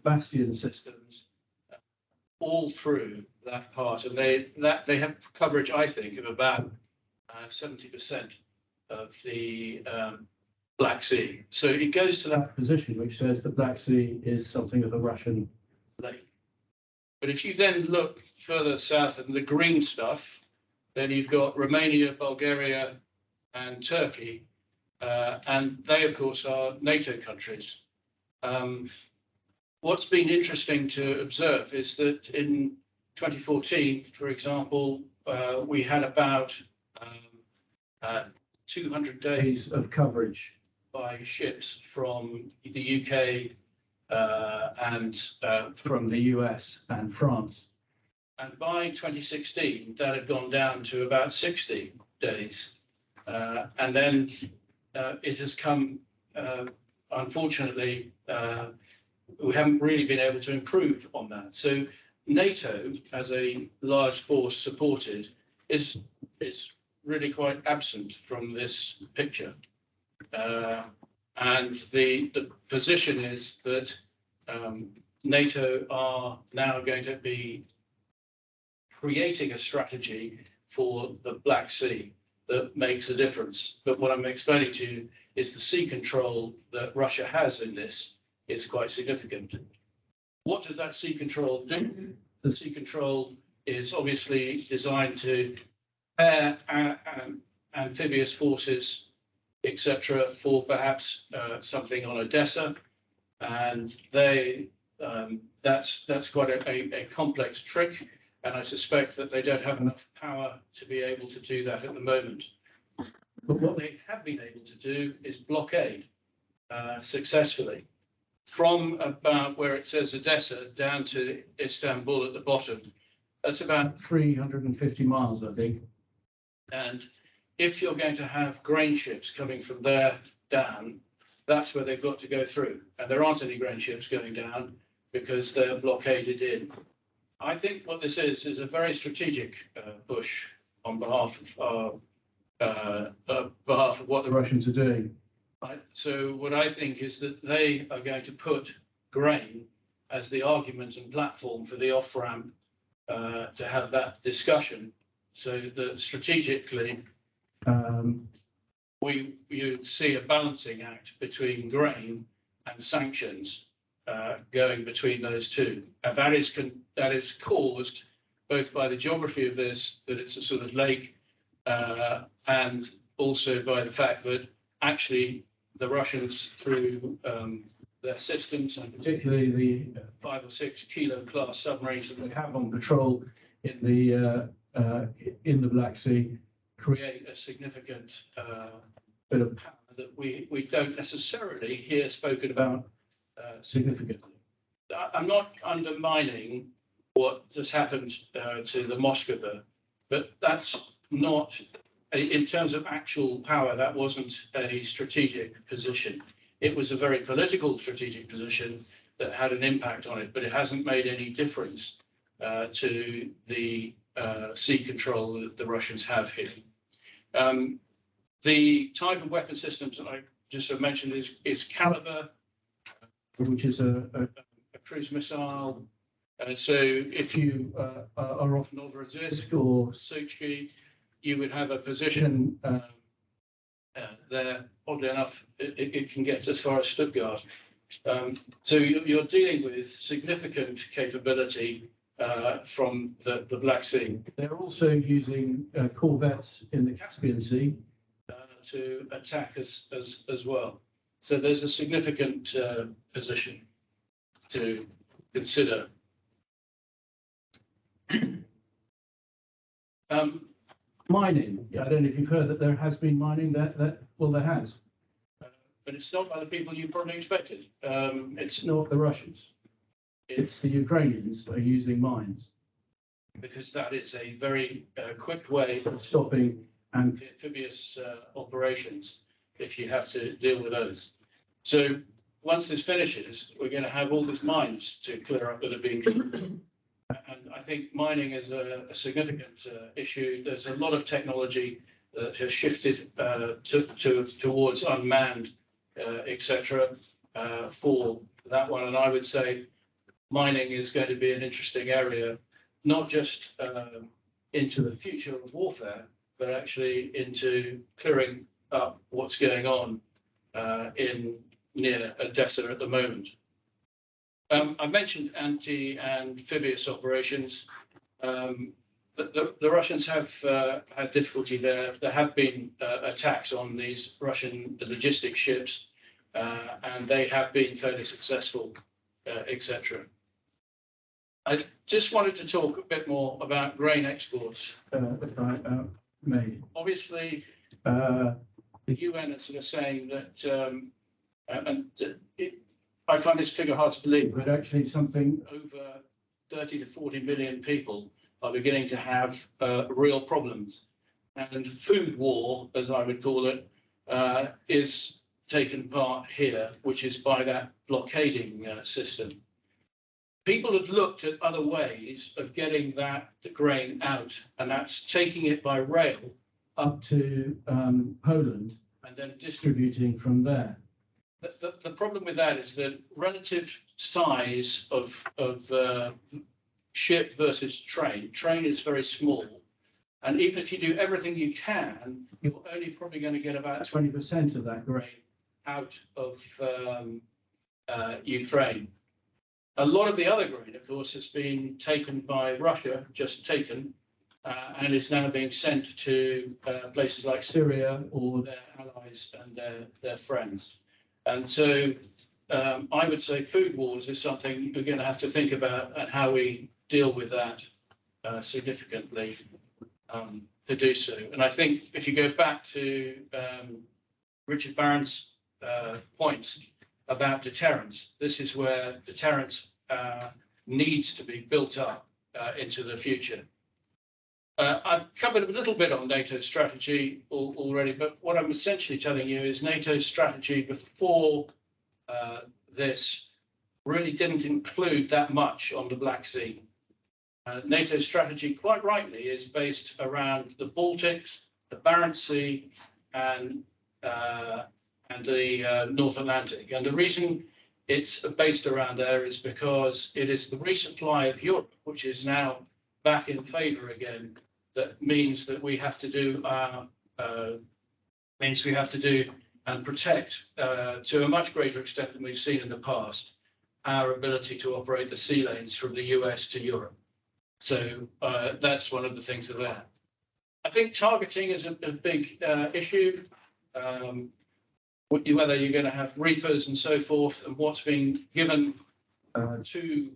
Bastion systems, all through that part, and they have coverage, I think, of about 70% of the Black Sea. So it goes to that position which says the Black Sea is something of a Russian lake. But if you then look further south in the green stuff, then you've got Romania, Bulgaria, and Turkey, and they, of course, are NATO countries. What's been interesting to observe is that in 2014, for example, we had about 200 days of coverage by ships from the UK and from the US and France. And by 2016, that had gone down to about 60 days. And then it has come, unfortunately, we haven't really been able to improve on that. So NATO, as a large force supported, is really quite absent from this picture. And the position is that NATO are now going to be creating a strategy for the Black Sea that makes a difference. But what I'm explaining to you is the sea control that Russia has in this is quite significant. What does that sea control do? The sea control is obviously designed to pair amphibious forces, etc., for perhaps something on Odessa, and that's quite a complex trick, and I suspect that they don't have enough power to be able to do that at the moment. But what they have been able to do is blockade successfully from about where it says Odessa down to Istanbul at the bottom. That's about 350 miles, I think. And if you're going to have grain ships coming from there down, that's where they've got to go through. And there aren't any grain ships going down because they're blockaded in. I think what this is a very strategic push on behalf of what the Russians are doing. So what I think is that they are going to put grain as the argument and platform for the off-ramp to have that discussion, so that strategically you see a balancing act between grain and sanctions going between those two. And that is caused both by the geography of this, that it's a sort of lake, and also by the fact that actually the Russians, through their systems, and particularly the 5 or 6 kilo class submarines that they have on patrol in the Black Sea, create a significant bit of power that we don't necessarily hear spoken about significantly. I'm not undermining what has happened to the Moskva, but that's not, in terms of actual power, that wasn't a strategic position. It was a very political strategic position that had an impact on it, but it hasn't made any difference to the sea control that the Russians have here. The type of weapon systems that I just have mentioned is Caliber, which is a cruise missile. So if you are off Novorossiysk or Sochi, you would have a position there. Oddly enough, it can get as far as Stuttgart. So you're dealing with significant capability from the Black Sea. They're also using corvettes in the Caspian Sea to attack us as well. So there's a significant position to consider. Mining. I don't know if you've heard that there has been mining. Well, there has, but it's not by the people you probably expected. It's not the Russians. It's the Ukrainians that are using mines, because that is a very quick way of stopping amphibious operations if you have to deal with those. So once this finishes, we're going to have all these mines to clear up that are being drilled. And I think mining is a significant issue. There's a lot of technology that has shifted towards unmanned, etc., for that one. And I would say mining is going to be an interesting area, not just into the future of warfare, but actually into clearing up what's going on near Odessa at the moment. I mentioned anti-amphibious operations. The Russians have had difficulty there. There have been attacks on these Russian logistics ships, and they have been fairly successful, etc. I just wanted to talk a bit more about grain exports, if I may. Obviously, the UN is sort of saying that, I find this figure hard to believe, but actually something over 30 to 40 million people are beginning to have real problems. And food war, as I would call it, is taken part here, which is by that blockading system. People have looked at other ways of getting the grain out, and that's taking it by rail up to Poland and then distributing from there. The problem with that is the relative size of ship versus train. Train is very small, and even if you do everything you can, you're only probably going to get about 20% of that grain out of Ukraine. A lot of the other grain, of course, has been taken by Russia, just taken, and is now being sent to places like Syria or their allies and their friends. And so I would say food wars is something we're going to have to think about, and how we deal with that significantly to do so. And I think if you go back to Richard Barron's point about deterrence, this is where deterrence needs to be built up into the future. I've covered a little bit on NATO's strategy already, but what I'm essentially telling you is NATO's strategy before this really didn't include that much on the Black Sea. NATO's strategy, quite rightly, is based around the Baltics, the Barents Sea, and the North Atlantic. And the reason it's based around there is because it is the resupply of Europe, which is now back in favour again, that means that we have to do and protect to a much greater extent than we've seen in the past our ability to operate the sea lanes from the US to Europe. So that's one of the things there. I think targeting is a big issue. Whether you're going to have reapers and so forth, and what's being given to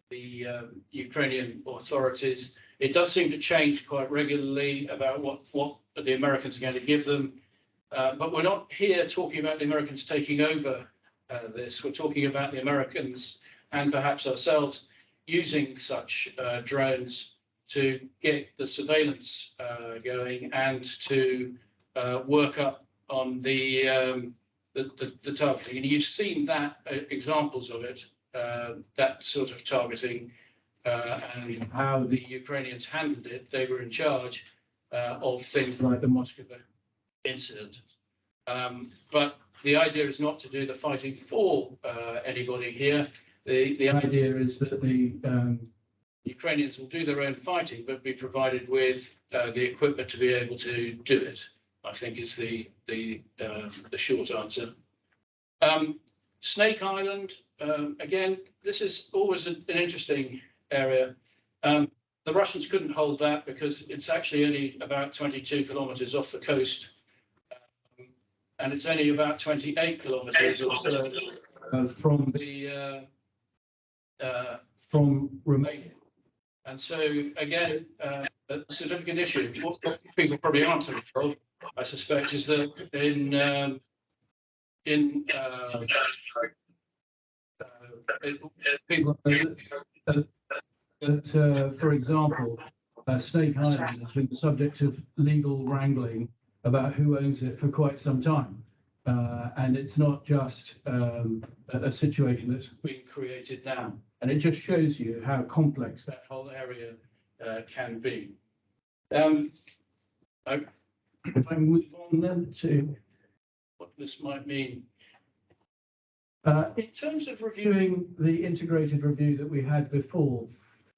the Ukrainian authorities. It does seem to change quite regularly about what the Americans are going to give them. But we're not here talking about the Americans taking over this. We're talking about the Americans and perhaps ourselves using such drones to get the surveillance going and to work up on the targeting. And you've seen that examples of it, that sort of targeting, and how the Ukrainians handled it. They were in charge of things like the Moscow incident. But the idea is not to do the fighting for anybody here. The idea is that the Ukrainians will do their own fighting, but be provided with the equipment to be able to do it, I think is the short answer. Snake Island, again, this is always an interesting area. The Russians couldn't hold that because it's actually only about 22 kilometers off the coast. And it's only about 28 kilometers or so from Romania. And so, again, a significant issue. What people probably aren't aware of, I suspect, is that for example, Snake Island has been the subject of legal wrangling about who owns it for quite some time. And it's not just a situation that's being created now. And it just shows you how complex that whole area can be. If I move on then to what this might mean. In terms of reviewing the integrated review that we had before,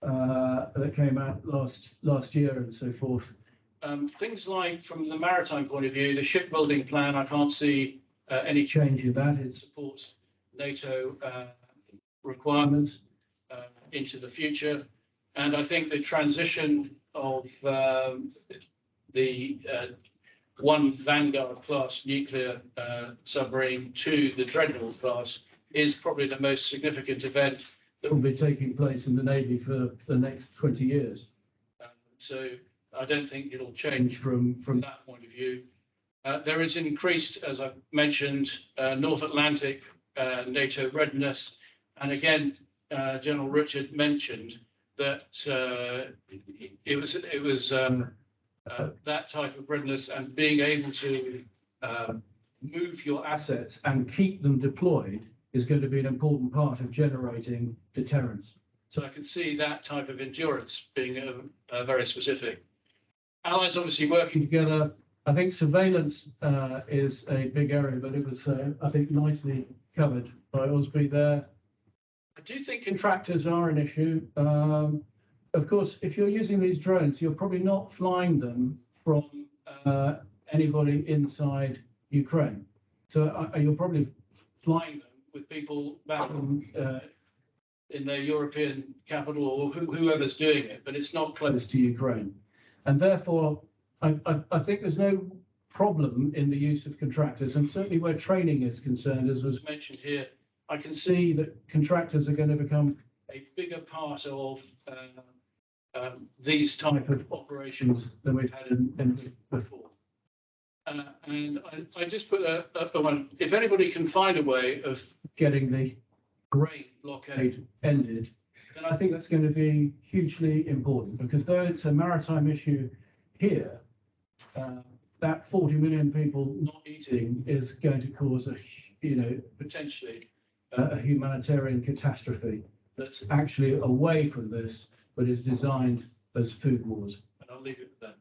that came out last year and so forth, things like from the maritime point of view, the shipbuilding plan, I can't see any change in that. It supports NATO requirements into the future. And I think the transition of the one Vanguard class nuclear submarine to the Dreadnought class is probably the most significant event that will be taking place in the Navy for the next 20 years. So I don't think it'll change from that point of view. There is increased, as I've mentioned, North Atlantic NATO readiness. And again, General Richard mentioned that it was that type of readiness and being able to move your assets and keep them deployed is going to be an important part of generating deterrence. So I can see that type of endurance being very specific. Allies obviously working together. I think surveillance is a big area, but it was, I think, nicely covered by Osby there. I do think contractors are an issue. Of course, if you're using these drones, you're probably not flying them from anybody inside Ukraine. So you're probably flying them with people back in their European capital or whoever's doing it, but it's not close to Ukraine. And therefore, I think there's no problem in the use of contractors, and certainly where training is concerned, as was mentioned here, I can see that contractors are going to become a bigger part of these type of operations than we've had in before. And I just put a one, if anybody can find a way of getting the grain blockade ended, then I think that's going to be hugely important, because though it's a maritime issue here, that 40 million people not eating is going to cause potentially a humanitarian catastrophe that's actually away from this, but is designed as food wars. And I'll leave it at that.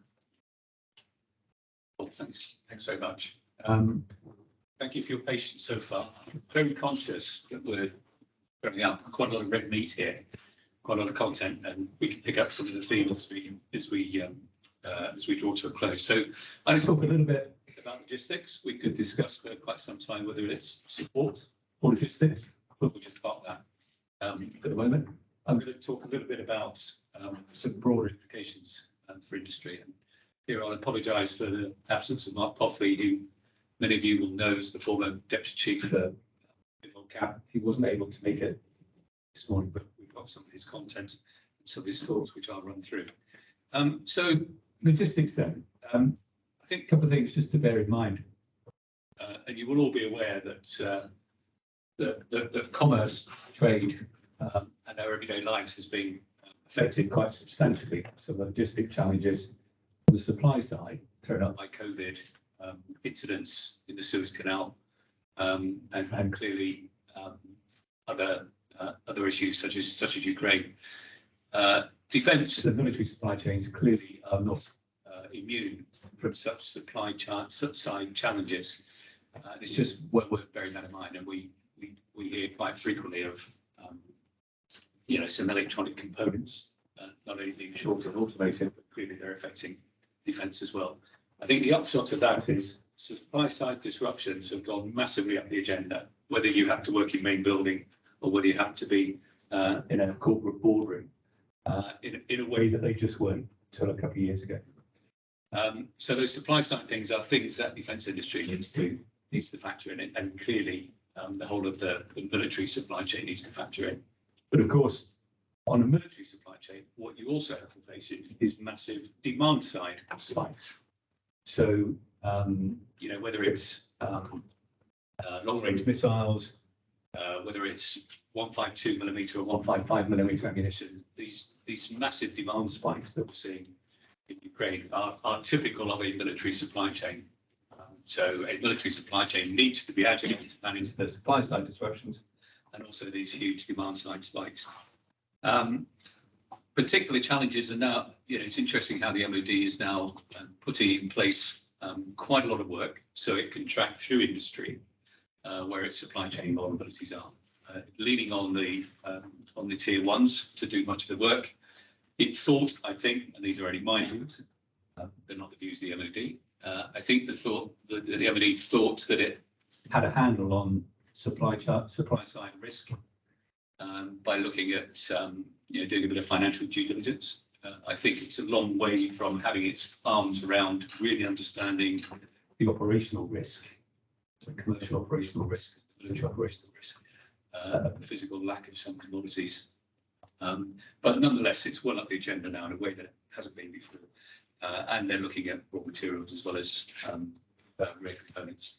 Well, thanks very much. Thank you for your patience so far. I'm very conscious that we're bringing up quite a lot of red meat here, quite a lot of content, and we can pick up some of the themes as we draw to a close. So I'm going to talk a little bit about logistics. We could discuss for quite some time whether it's support or logistics, but we'll just park that for the moment. I'm going to talk a little bit about some broader implications for industry. And here I'll apologise for the absence of Mark Poffley, who many of you will know as the former Deputy Chief for CAP. He wasn't able to make it this morning, but we've got some of his content and some of his thoughts, which I'll run through. So logistics then. I think a couple of things just to bear in mind. And you will all be aware that that commerce, trade, and our everyday lives has been affected quite substantially. Some logistic challenges on the supply side thrown up by COVID, incidents in the Suez Canal, and clearly other issues such as Ukraine. Defence and military supply chains clearly are not immune from such supply side challenges. It's just worth bearing that in mind, and we hear quite frequently of some electronic components not only being short of automotive, but clearly they're affecting defence as well. I think the upshot of that is supply side disruptions have gone massively up the agenda, whether you have to work in main building or whether you have to be in a corporate boardroom, in a way that they just weren't until a couple of years ago. So those supply side things are things that defence industry needs to factor in, and clearly the whole of the military supply chain needs to factor in. But of course, on a military supply chain, what you also have to face is massive demand side spikes. So whether it's long range missiles, whether it's 152mm or 155mm ammunition, these massive demand spikes that we're seeing in Ukraine are typical of a military supply chain. So a military supply chain needs to be agile to manage the supply side disruptions and also these huge demand side spikes. Particular challenges are now, it's interesting how the MOD is now putting in place quite a lot of work so it can track through industry where its supply chain vulnerabilities are, leaning on the tier ones to do much of the work. It thought, I think, and these are only my views, they're not the views of the MOD. I think the MOD thought that it had a handle on supply side risk by looking at doing a bit of financial due diligence. I think it's a long way from having its arms around really understanding the operational risk, so commercial operational risk, military operational risk, the physical lack of some commodities. But nonetheless, it's well up the agenda now in a way that it hasn't been before. And they're looking at raw materials as well as rare components.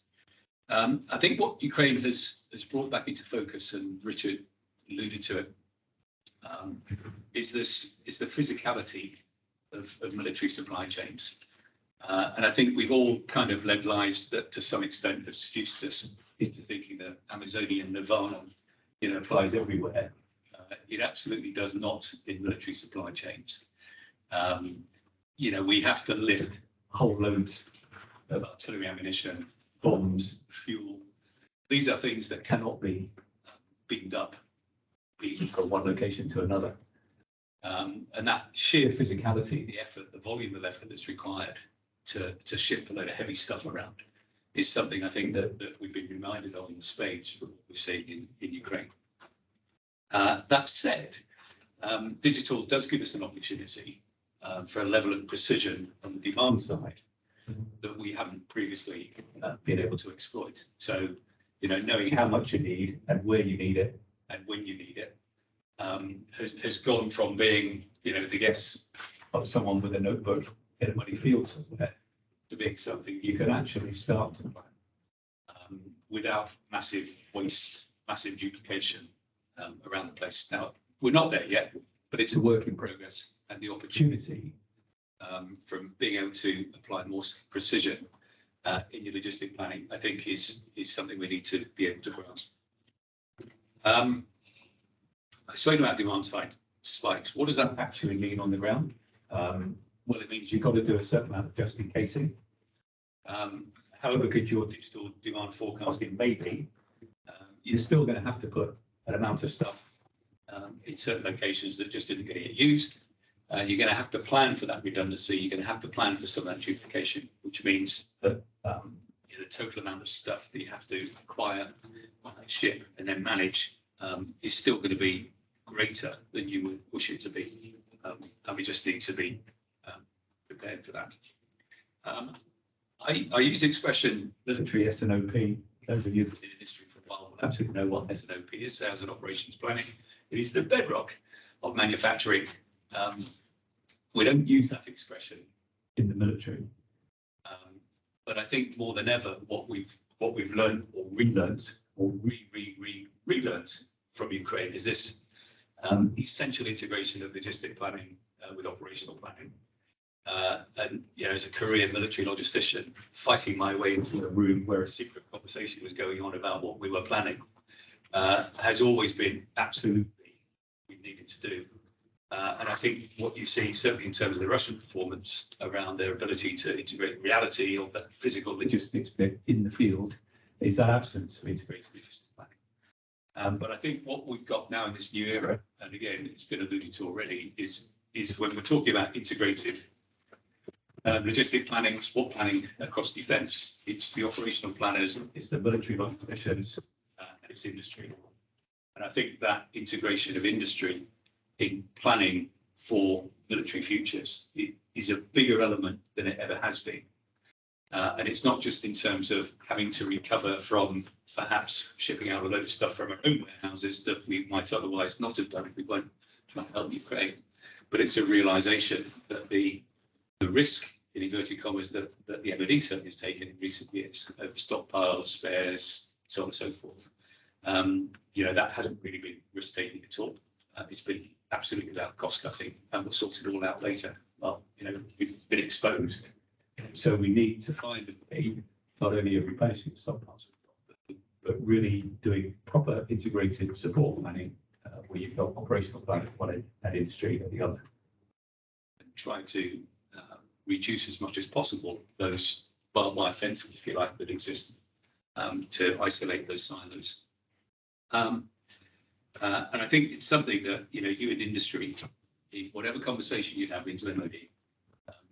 I think what Ukraine has brought back into focus, and Richard alluded to it, is the physicality of military supply chains. And I think we've all kind of led lives that to some extent have seduced us into thinking that Amazonian nirvana applies everywhere. It absolutely does not in military supply chains. We have to lift whole loads of artillery ammunition, bombs, fuel. These are things that cannot be beamed up from one location to another. And that sheer physicality, the effort, the volume of effort that's required to shift a load of heavy stuff around is something I think that we've been reminded of in spades from what we're seeing in Ukraine. That said, digital does give us an opportunity for a level of precision on the demand side that we haven't previously been able to exploit. So, knowing how much you need and where you need it and when you need it, has gone from being, the guess of someone with a notebook in a muddy field somewhere to being something you can actually start to plan without massive waste, massive duplication around the place. Now, we're not there yet, but it's a work in progress, and the opportunity from being able to apply more precision in your logistic planning, I think is something we need to be able to grasp. I spoke about demand spikes. What does that actually mean on the ground? Well, it means you've got to do a certain amount of just in casing. However good your digital demand forecasting may be, you're still going to have to put an amount of stuff in certain locations that just isn't going to get used. You're going to have to plan for that redundancy. You're going to have to plan for some of that duplication, which means that the total amount of stuff that you have to acquire, ship, and then manage is still going to be greater than you would wish it to be. And we just need to be prepared for that. I use the expression military S&OP. Those of you who've been in industry for a while will absolutely know what S&OP is, sales and operations planning. It is the bedrock of manufacturing. We don't use that expression in the military, but I think more than ever, what we've learned or relearned or relearned from Ukraine is this essential integration of logistic planning with operational planning. And as a career military logistician, fighting my way into a room where a secret conversation was going on about what we were planning has always been absolutely what we needed to do. And I think what you see, certainly in terms of the Russian performance around their ability to integrate reality of that physical logistics bit in the field, is that absence of integrated logistics planning. But I think what we've got now in this new era, and again, it's been alluded to already, is when we're talking about integrated logistic planning, sport planning across defence, it's the operational planners, it's the military logisticians, and it's industry. And I think that integration of industry in planning for military futures is a bigger element than it ever has been. And it's not just in terms of having to recover from perhaps shipping out a load of stuff from our own warehouses that we might otherwise not have done if we weren't trying to help Ukraine, but it's a realization that the risk, in inverted commas, that the MOD certainly has taken in recent years over stockpiles, spares, so on and so forth. That hasn't really been risk taking at all. It's been absolutely without cost cutting, and we'll sort it all out later. Well, we've been exposed, so we need to find a way not only of replenishing the stockpiles, but really doing proper integrated support planning where you've got operational planning at one end and industry at the other, and try to reduce as much as possible those barbed wire fences, if you like, that exist to isolate those silos. And I think it's something that, you in industry, in whatever conversation you have into MOD,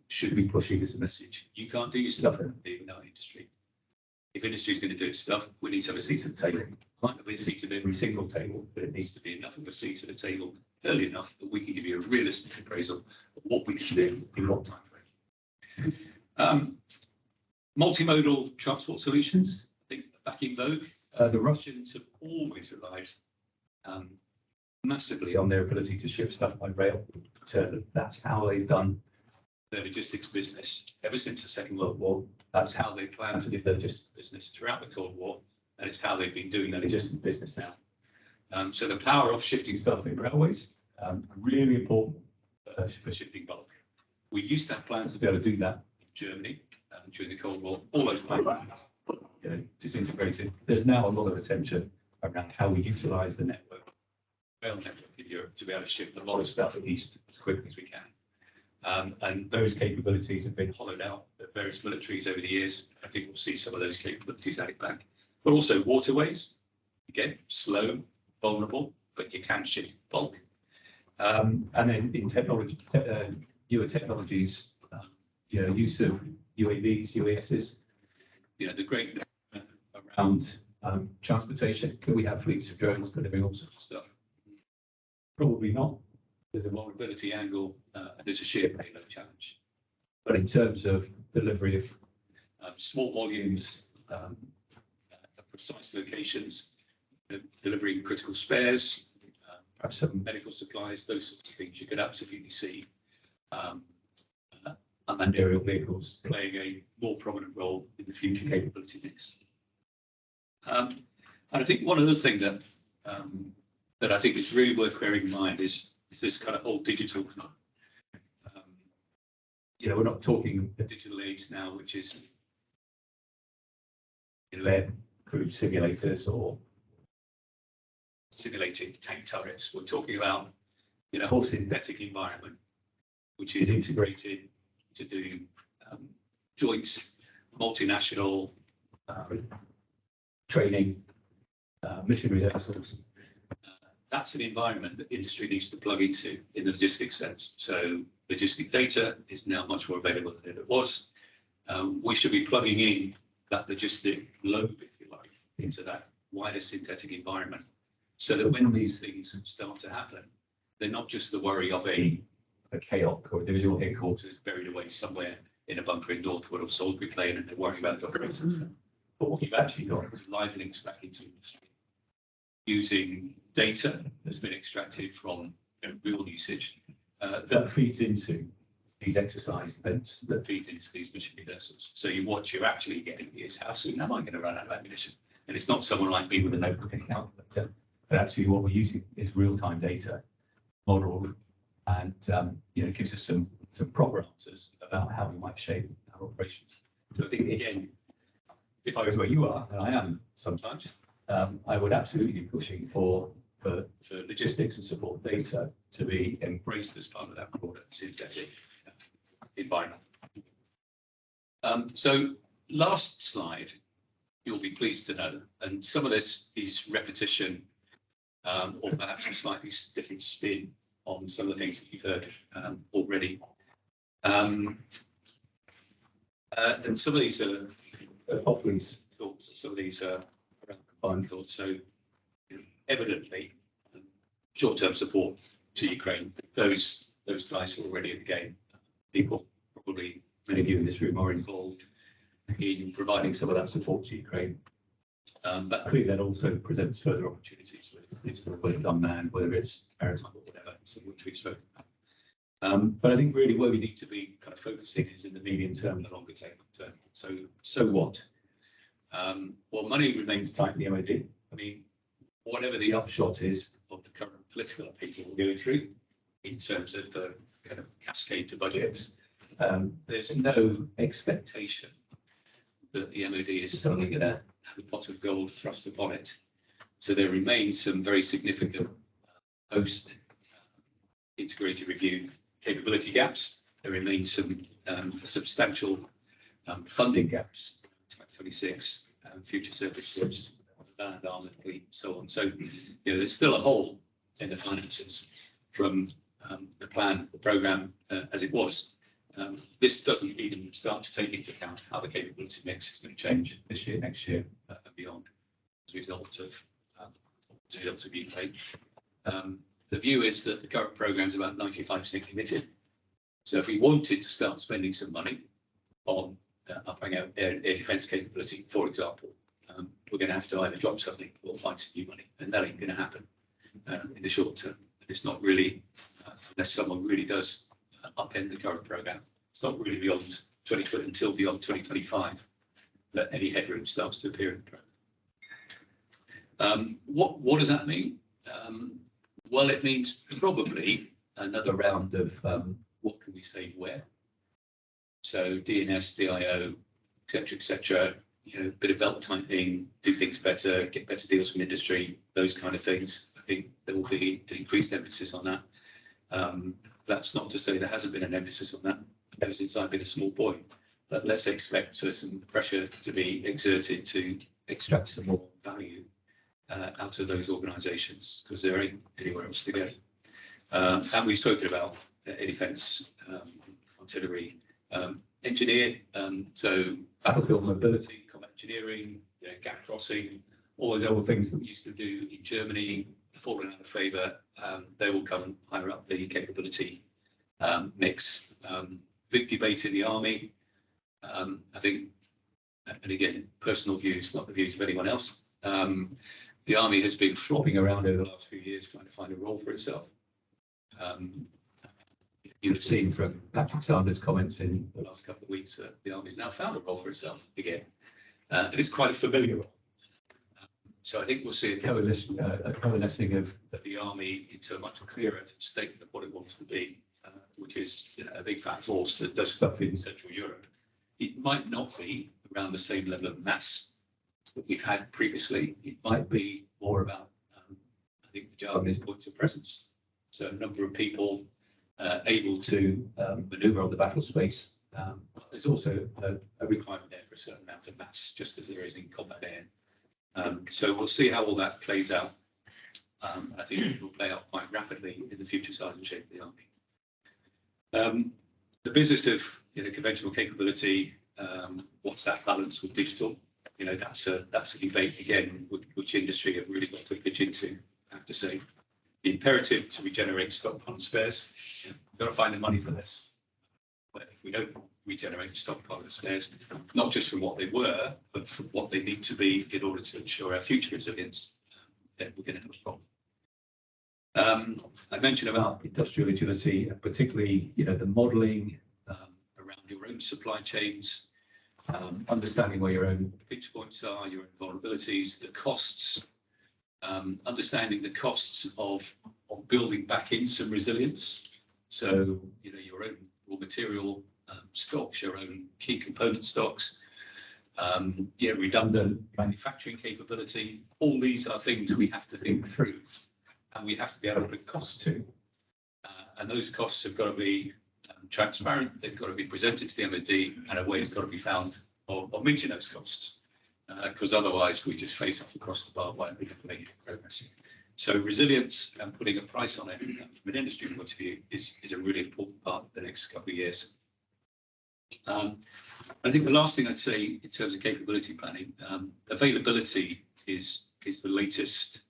should be pushing as a message. You can't do your stuff without industry. If industry is going to do its stuff, we need to have a seat at the table. It might not be a seat at every single table, but it needs to be enough of a seat at the table early enough that we can give you a realistic appraisal of what we can do in what time frame. Multimodal transport solutions, I think back in vogue. The Russians have always relied massively on their ability to ship stuff by rail. That's how they've done their logistics business ever since the Second World War. That's how they plan to do their logistics business throughout the Cold War, and it's how they've been doing their logistics business now. So the power of shifting stuff in railways, really important for shifting bulk. We used to have plans to be able to do that in Germany during the Cold War. All those plans disintegrated. There's now a lot of attention around how we utilise the network, rail network in Europe, to be able to shift a lot of stuff east as quickly as we can. And those capabilities have been hollowed out at various militaries over the years. I think we'll see some of those capabilities added back. But also waterways, again, slow, vulnerable, but you can shift bulk. And then in technology, newer technologies, use of UAVs, UASs, the great around transportation. Can we have fleets of drones delivering all sorts of stuff? Probably not. There's a vulnerability angle, and there's a sheer payload challenge. But in terms of delivery of small volumes, precise locations, delivering critical spares, perhaps some medical supplies, those sorts of things, you could absolutely see unmanned aerial vehicles playing a more prominent role in the future capability mix. And I think one other thing that that I think is really worth bearing in mind is this kind of whole digital. You know, we're not talking a digital age now, which is, you know, air crew simulators or simulating tank turrets. We're talking about, you know, a whole synthetic environment, which is integrated to do joint multinational training, mission rehearsals. That's an environment that industry needs to plug into in the logistics sense. So logistic data is now much more available than it was. We should be plugging in that logistic load, if you like, into that wider synthetic environment, so that when these things start to happen, they're not just the worry of a chaos or a divisional headquarters buried away somewhere in a bunker in Northwood or Salisbury Plain, and they're worrying about the operations. But what you've actually got is live links back into industry using data that's been extracted from real usage that feeds into these exercise events, that feeds into these mission rehearsals. So what you're actually getting is, how soon am I going to run out of ammunition? And it's not someone like me with a notebook and calculator, but actually what we're using is real-time data model, and you know, it gives us some proper answers about how we might shape our operations. So I think, again, if I was where you are, and I am sometimes, I would absolutely be pushing for logistics and support data to be embraced as part of that broader synthetic environment. So last slide, you'll be pleased to know, and some of this is repetition or perhaps a slightly different spin on some of the things that you've heard already. And some of these are Hoffley's thoughts, and some of these are around combined thoughts. So evidently, short-term support to Ukraine, those guys are already in the game. People, probably many of you in this room, are involved in providing some of that support to Ukraine. But clearly that also presents further opportunities, whether it's unmanned, whether it's maritime or whatever, some of which we've spoken about. But I think really where we need to be kind of focusing is in the medium term and the longer term. So what? Well, money remains tight in the MOD. I mean, whatever the upshot is of the current political upheaval we're going through in terms of the kind of cascade to budgets, there's no expectation that the MOD is suddenly going to have a pot of gold thrust upon it. So there remains some very significant post-integrated review capability gaps. There remain some substantial funding gaps, Type 26, future surface ships, land armoured fleet, so on. So, you know, there's still a hole in the finances from the plan, the programme as it was. This doesn't even start to take into account how the capability mix is going to change this year, next year, and beyond as a result of Ukraine. The view is that the current programme is about 95% committed. So if we wanted to start spending some money on upping our air defence capability, for example, we're going to have to either drop something or find some new money, and that ain't going to happen in the short term. And it's not really, unless someone really does upend the current programme, it's not really beyond 2020 until beyond 2025 that any headroom starts to appear in the programme. What does that mean? Well, it means probably another round of what can we save where. So DNS, DIO, etc., you know, bit of belt tightening, do things better, get better deals from industry, those kind of things. I think there will be increased emphasis on that. That's not to say there hasn't been an emphasis on that ever since I've been a small boy, but let's expect for some pressure to be exerted to extract some more value out of those organisations, because there ain't anywhere else to go. And we've spoken about air defence, artillery, engineer, so battlefield mobility, combat engineering, you know, gap crossing, all those other things that we used to do in Germany, fallen out of favour. They will come higher up the capability mix. Big debate in the army. I think, and again, personal views, not the views of anyone else. the army has been flopping around over the last few years trying to find a role for itself. You'll have seen from Patrick Sanders' comments in the last couple of weeks that the army's now found a role for itself again. And it's quite a familiar role. So I think we'll see a coalescing of the army into a much clearer statement of what it wants to be, which is a big fat force that does stuff in Central Europe. It might not be around the same level of mass that we've had previously. It might be more about, I think the jargon is points of presence. So a number of people able to manoeuvre on the battle space. There's also a requirement there for a certain amount of mass, just as there is in combat air. So we'll see how all that plays out. I think it will play out quite rapidly in the future size and shape of the army. The business of conventional capability, what's that balance with digital? That's a debate again, which industry have really got to pitch into, I have to say. The imperative to regenerate stockpile and spares, we've got to find the money for this. But if we don't regenerate stockpile and spares, not just from what they were, but from what they need to be in order to ensure our future resilience, then we're going to have a problem. I mentioned about industrial agility, and particularly, the modelling around your own supply chains, understanding where your own pinch points are, your own vulnerabilities, the costs, understanding the costs of building back in some resilience. So, your own raw material stocks, your own key component stocks, redundant manufacturing capability. All these are things we have to think through, and we have to be able to put costs to. And those costs have got to be transparent. They've got to be presented to the MOD, and a way has got to be found of meeting those costs. Because otherwise we just face off across the barbed wire and we have to make any progress. So resilience and putting a price on it from an industry point of view is a really important part of the next couple of years. I think the last thing I'd say in terms of capability planning, availability is the latest.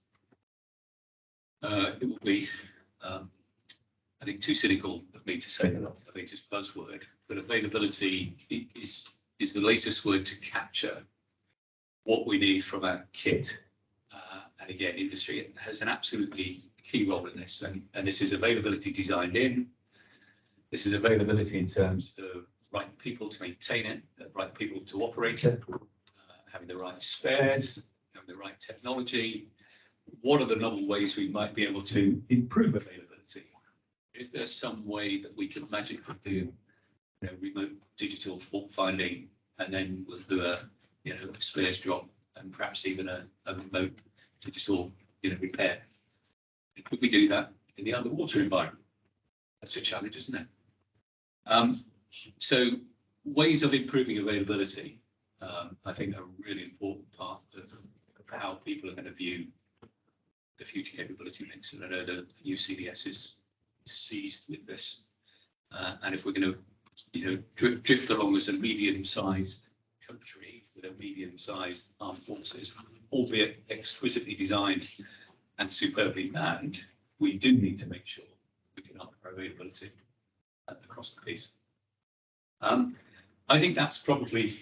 It will be, I think, too cynical of me to say that that's the latest buzzword, but availability is the latest word to capture what we need from our kit. And again, industry has an absolutely key role in this. And this is availability designed in. This is availability in terms of right people to maintain it, the right people to operate it, having the right spares, having the right technology. What are the novel ways we might be able to improve availability? Is there some way that we can magically do remote digital fault finding, and then we'll do a spares drop and perhaps even a remote digital repair? Could we do that in the underwater environment? That's a challenge, isn't it? So ways of improving availability, I think, are a really important part of how people are going to view the future capability mix. And I know the new CDS is seized with this. And if we're going to drift along as a medium-sized country with a medium-sized armed forces, albeit exquisitely designed and superbly manned, we do need to make sure we can up our availability across the piece. I think that's probably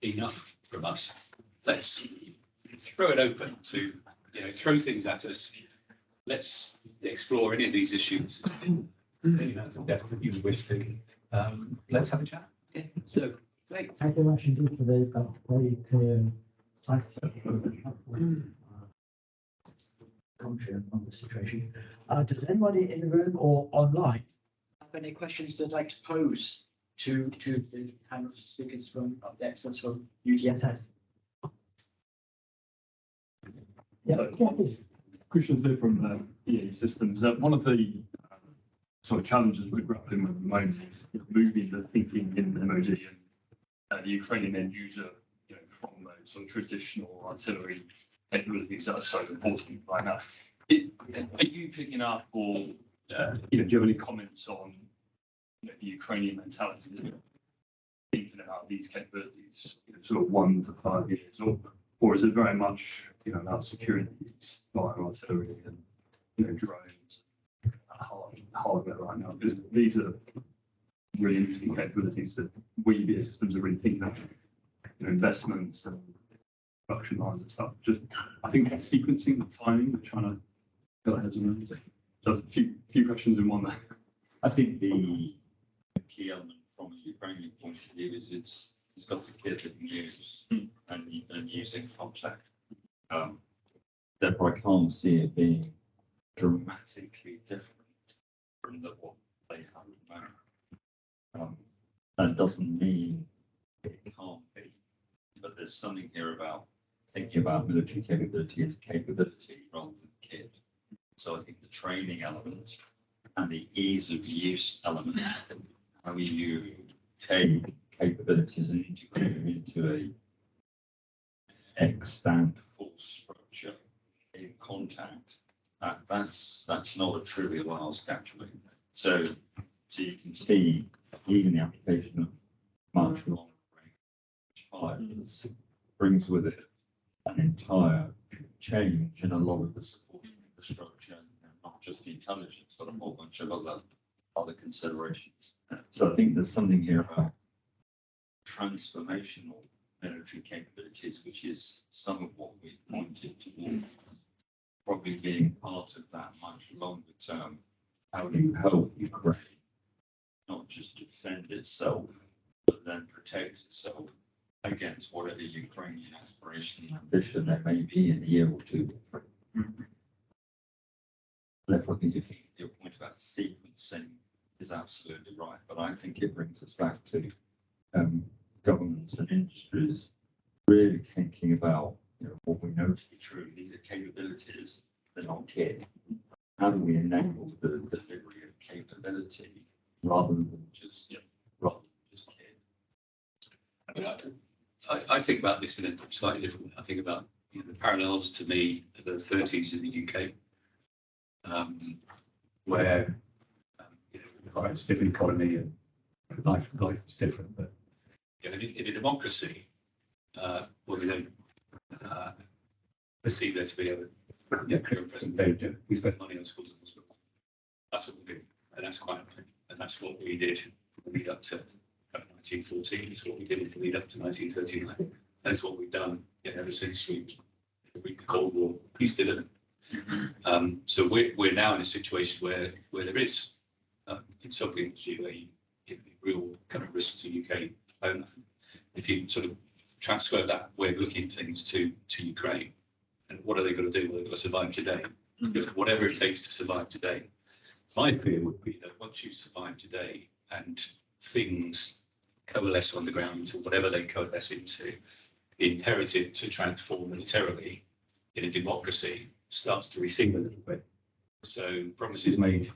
enough from us. Let's throw it open to throw things at us. Let's explore any of these issues in amount of depth that you wish to. Let's have a chat. Yeah, so great. Thank you very much indeed for the very clear, concise commentary on the situation. Does anybody in the room or online have any questions they'd like to pose to the panel of speakers from the experts from UDSS? Yeah, please. Christian's there from EA Systems. One of the sort of challenges we're grappling with at the moment is moving the thinking in the MOD and the Ukrainian end user, from those sort of traditional artillery capabilities that are so important right now. Are you picking up, or do you have any comments on the Ukrainian mentality, thinking about these capabilities, sort of 1 to 5 years, or is it very much about securing these via artillery and drones, hardware right now? Because these are really interesting capabilities that we, BA Systems, are really thinking of, investments and production lines and stuff. Just, I think the sequencing, the timing, we're trying to get our heads around. Just a few questions in one there. I think the key element from a Ukrainian point of view is it's got the kit that you use and using contact. Therefore, I can't see it being dramatically different from what they have now. That doesn't mean it can't be, but there's something here about thinking about military capability as capability rather than kit. So I think the training element and the ease of use element, how you take capabilities and integrate them into a extant full structure in contact, that's not a trivial ask actually. So you can see even the application of much long range fires brings with it an entire change in a lot of the supporting infrastructure, not just the intelligence, but a whole bunch of other considerations. So I think there's something here about transformational military capabilities, which is some of what we've pointed towards, probably being part of that much longer term. How do you help Ukraine not just defend itself, but then protect itself against whatever Ukrainian aspiration and ambition there may be in a year or two or three. Therefore, I think your point about sequencing is absolutely right, but I think it brings us back to governments and industries really thinking about what we know to be true. These are capabilities, they're not kit. How do we enable the delivery of capability rather than just kit? I mean, I think about this in a slightly different way. I think about the parallels to me of the 30s in the UK, where Quite a different economy and life is different, but in a democracy, well, we don't perceive there to be a clear and present danger. We spend money on schools and hospitals. That's what we do, and that's quite important. And that's what we did in the lead up to 1914. It's what we did in the lead up to 1939. And it's what we've done ever since we the Cold War peace dividend. So we're now in a situation where there is, in some people's view, a real kind of risk to UK owner. If you sort of transfer that way of looking at things to Ukraine, and what are they going to do? Well, they've got to survive today. Because whatever it takes to survive today. My fear would be that once you survive today and things coalesce on the ground into whatever they coalesce into, the imperative to transform militarily in a democracy starts to recede a little bit. So promises made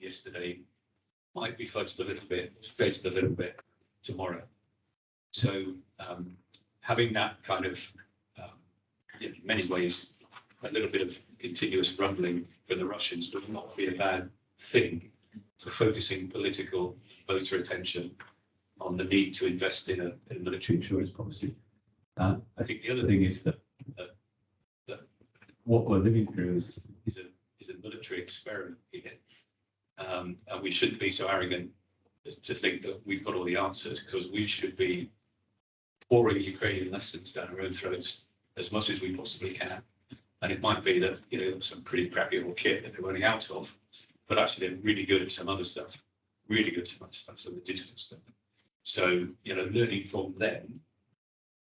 yesterday might be fudged a little bit tomorrow. So having that kind of, in many ways, a little bit of continuous rumbling for the Russians would not be a bad thing for focusing political voter attention on the need to invest in a military insurance policy. I think the other thing is that what we're living through is a military experiment here. And we shouldn't be so arrogant to think that we've got all the answers, because we should be pouring Ukrainian lessons down our own throats as much as we possibly can. And it might be that, some pretty crappy old kit that they're running out of, but actually they're really good at some other stuff, some of the digital stuff. So, learning from them,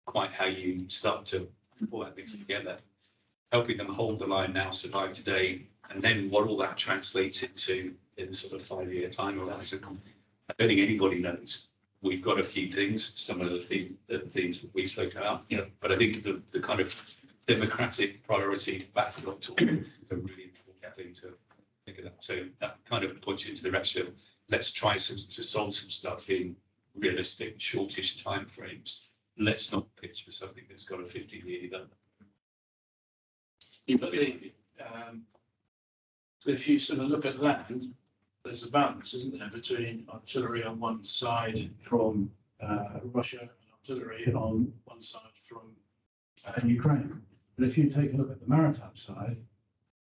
quite how you start to pull that things together, helping them hold the line now, survive today, and then what all that translates into in sort of 5-year time horizon. I don't think anybody knows. We've got a few things, some of the things that we spoke about, but I think the kind of democratic priority backdrop to all this is a really important thing to think about. So that kind of points you into the direction of let's try to solve some stuff in realistic, shortish timeframes. Let's not pitch for something that's got a 15-year development. But if you sort of look at land, there's a balance, isn't there, between artillery on one side from Russia and artillery on one side from Ukraine. But if you take a look at the maritime side,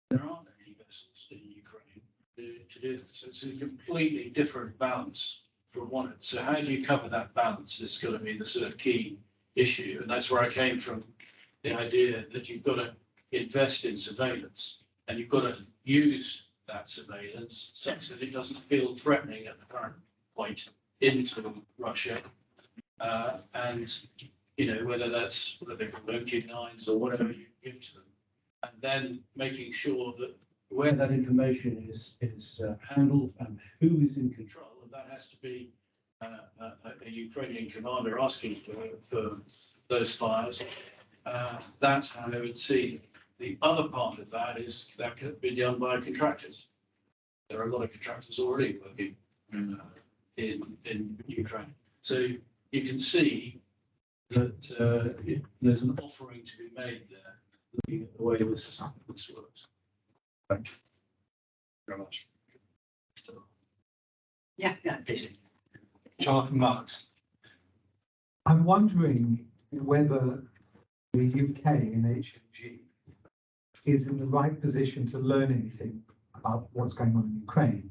there aren't any vessels in Ukraine to do this. So it's a completely different balance from one. So how do you cover that balance is going to be the sort of key issue. And that's where I came from the idea that you've got to invest in surveillance and you've got to use that surveillance such that it doesn't feel threatening at the current point into Russia. And, you know, whether that's what they call OQ9s or whatever you give to them. And then making sure that where that information is handled and who is in control, and that has to be a Ukrainian commander asking for those files. That's how I would see. The other part of that is that could be done by contractors. There are a lot of contractors already working in Ukraine. So you can see that there's an offering to be made there, looking at the way this works. Thank you very much. Yeah, please. Jonathan Marks. I'm wondering whether the UK and HMG is in the right position to learn anything about what's going on in Ukraine.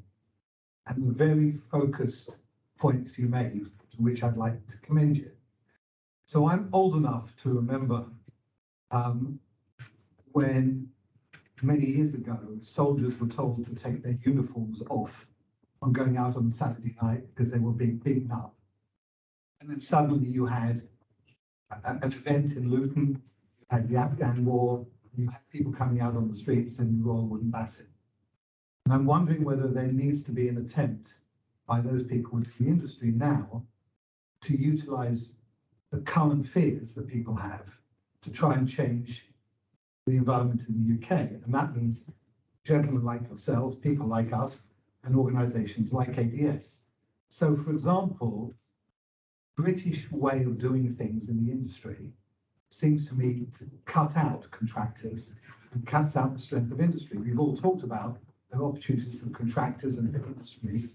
And the very focused points you made, to which I'd like to commend you. So I'm old enough to remember when many years ago, soldiers were told to take their uniforms off on going out on Saturday night because they were being beaten up. And then suddenly you had an event in Luton, you had the Afghan war, you had people coming out on the streets in Royal Wooden Basset. And I'm wondering whether there needs to be an attempt by those people within the industry now to utilize the current fears that people have to try and change the environment in the UK. And that means gentlemen like yourselves, people like us, and organizations like ADS. So, for example, British way of doing things in the industry seems to me to cut out contractors and cuts out the strength of industry. We've all talked about there are opportunities for contractors and for industry,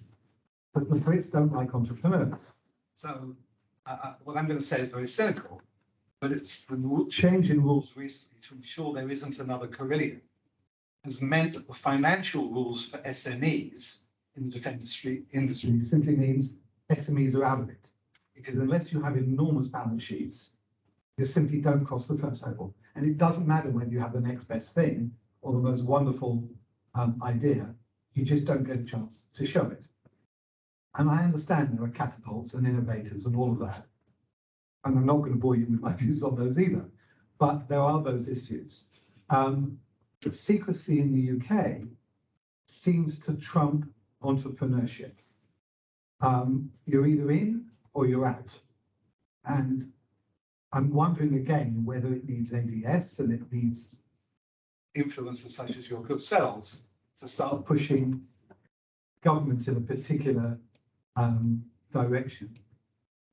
but the Brits don't like entrepreneurs. So what I'm going to say is very cynical, but it's the change in rules recently to ensure there isn't another Carillion has meant that the financial rules for SMEs in the defence industry simply means SMEs are out of it. Because unless you have enormous balance sheets, you simply don't cross the first hurdle. And it doesn't matter whether you have the next best thing or the most wonderful idea, you just don't get a chance to show it. And I understand there are catapults and innovators and all of that. And I'm not going to bore you with my views on those either. But there are those issues. The secrecy in the UK seems to trump entrepreneurship. You're either in or you're out. And I'm wondering again whether it needs ADS and it needs influencers such as your good selves to start pushing government in a particular direction.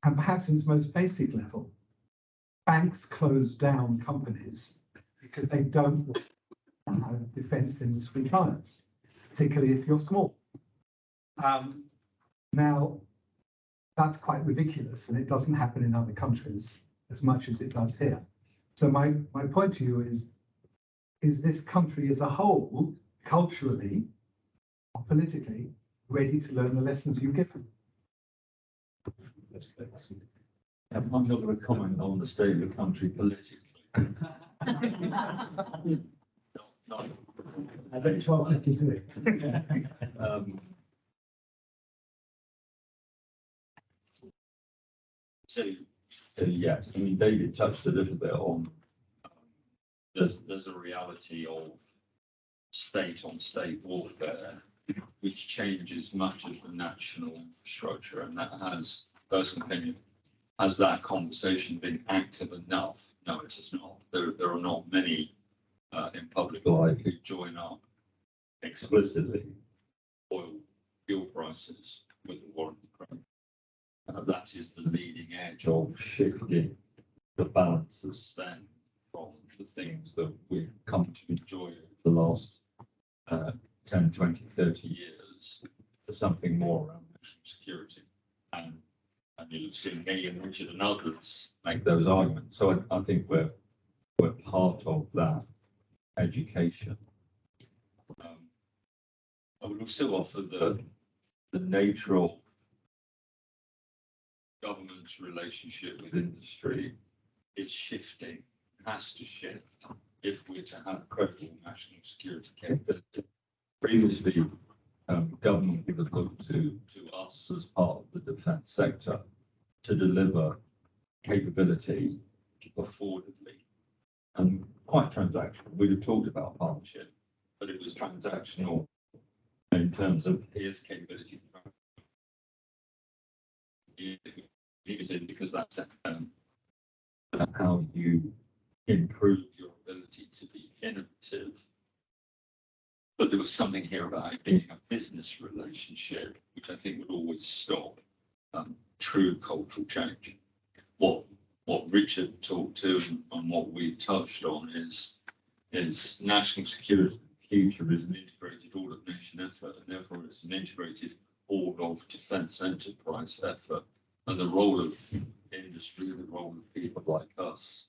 And perhaps in its most basic level, banks close down companies because they don't have defence industry clients, particularly if you're small. Now, that's quite ridiculous, and it doesn't happen in other countries as much as it does here. So my point to you is this country as a whole, culturally or politically, ready to learn the lessons you've given? I'm not going to comment on the state of the country politically. Not. I bet 12:53. So yes, I mean, David touched a little bit on there's a reality of state on state warfare, which changes much of the national infrastructure, and that has, personal opinion, has that conversation been active enough? No, it has not. There are not many in public life who join up explicitly oil fuel prices with the war in Ukraine. That is the leading edge of shifting the balance of spend from the things that we've come to enjoy over the last 10, 20, 30 years to something more around national security. And you'll have seen me and Richard and others make those arguments. So I think we're part of that education. I would also offer the nature of government's relationship with industry is shifting has to shift if we're to have credible national security capability. Previously, government would have looked to us as part of the defence sector to deliver capability affordably and quite transactional. We'd have talked about partnership, but it was transactional in terms of here's capability. Because that's how you improve your ability to be innovative. But there was something here about it being a business relationship, which I think would always stop true cultural change. What Richard talked to and what we've touched on is national security future is an integrated all of nation effort, and therefore it's an integrated all of defence enterprise effort. And the role of industry, the role of people like us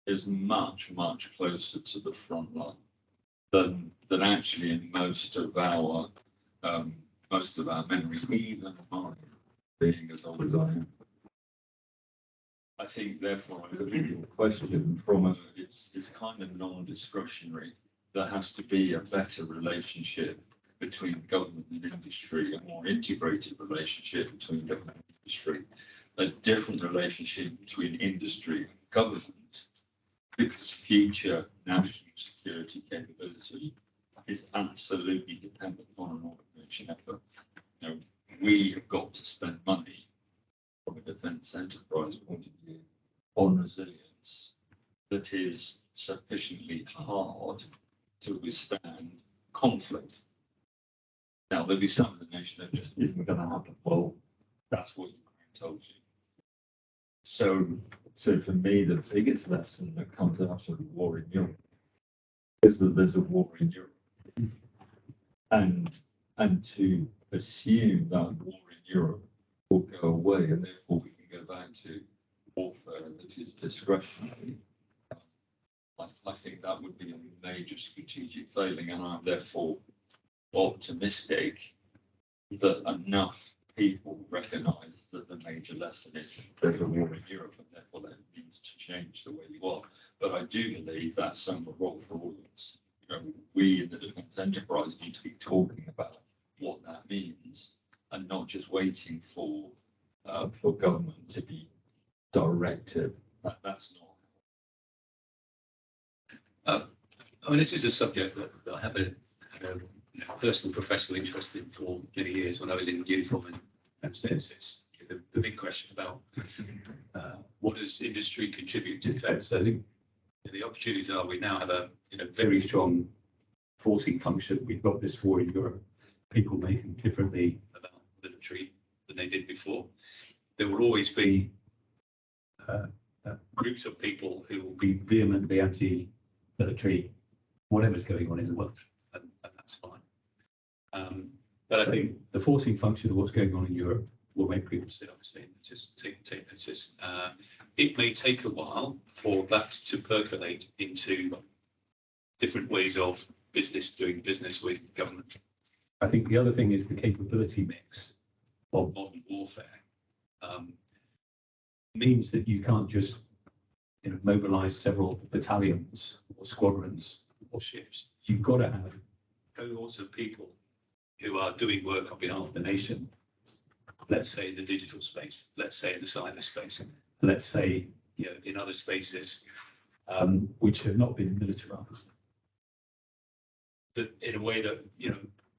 is much, much closer to the front line than actually in most of our memories, even mine, being as old as I am. I think therefore I look at your question from it's kind of non-discretionary. There has to be a better relationship between government and industry, a more integrated relationship between government and industry, a different relationship between industry and government, because future national security capability is absolutely dependent on an organization effort. You know, we have got to spend money from a defence enterprise point of view on resilience that is sufficiently hard to withstand conflict. Now, there'll be some of the nation that just isn't going to happen. Well, that's what Ukraine told you. So for me, the biggest lesson that comes out of the war in Europe is that there's a war in Europe. And to assume that war in Europe will go away and therefore we can go back to warfare that is discretionary, I think that would be a major strategic failing, and I'm therefore optimistic that enough people recognise that the major lesson is there's a war in Europe and therefore that needs to change the way you are. But I do believe that's some role for all of us. You know, we in the defence enterprise need to be talking about what that means and not just waiting for government to be directive. That's not. I mean, this is a subject that I have a personal professional interest in for many years. When I was in uniform and it's the big question about what does industry contribute to defence. So I think the opportunities are we now have a very strong forcing function. We've got this war in Europe. People may think differently about military than they did before. There will always be groups of people who will be vehemently anti-military, whatever's going on in the world, and that's fine. But I think the forcing function of what's going on in Europe will make people sit up and just take notice. It may take a while for that to percolate into different ways of doing business with government. I think the other thing is the capability mix of modern warfare means that you can't just mobilize several battalions or squadrons or ships. You've got to have cohorts of people who are doing work on behalf of the nation, let's say in the digital space, let's say in the cyber space, let's say in other spaces which have not been militarized. That in a way that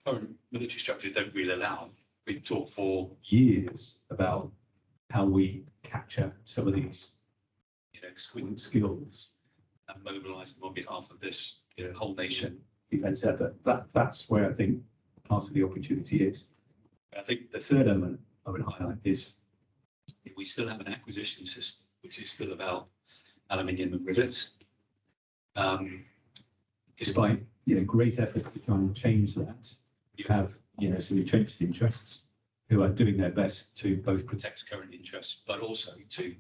current military structures don't really allow. We've talked for years about how we capture some of these exquisite skills and mobilize them on behalf of this whole nation defence effort. That's where I think part of the opportunity is. I think the third element I would highlight is we still have an acquisition system which is still about aluminium and rivets. Despite great efforts to try and change that, you have some entrenched interests who are doing their best to both protect current interests but also to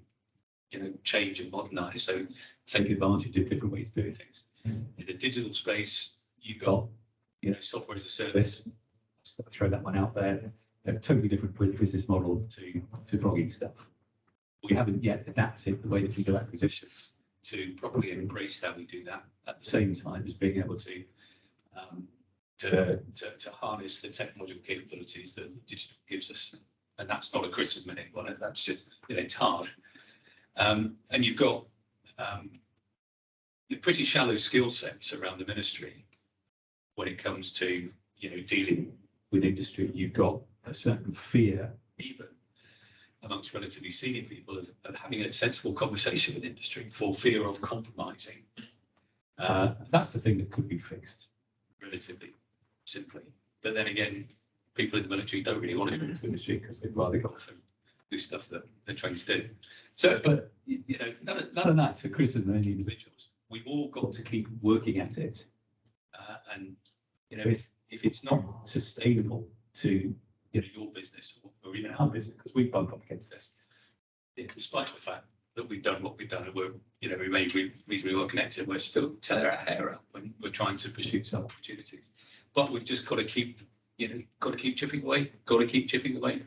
change and modernise, so take advantage of different ways of doing things. In the digital space, you've got software as a service. I'll throw that one out there. A totally different business model to flogging stuff. We haven't yet adapted the way that we do acquisitions to properly embrace how we do that at the same time as being able to harness the technological capabilities that digital gives us. And that's not a criticism on it. That's just, it's hard. And you've got pretty shallow skill sets around the ministry when it comes to, dealing with industry. You've got a certain fear, even amongst relatively senior people, of having a sensible conversation with industry for fear of compromising. That's the thing that could be fixed relatively simply. But then again, people in the military don't really want to go into industry because they'd rather go off and do stuff that they're trained to do. So, but none of that's a criticism of any individuals. We've all got to keep working at it. And if it's not sustainable to your business or even our business, because we've bumped up against this, despite the fact that we've done what we've done and we're we may be reasonably well connected, we're still tearing our hair up when we're trying to pursue some opportunities. But we've just got to keep chipping away, got to keep chipping away.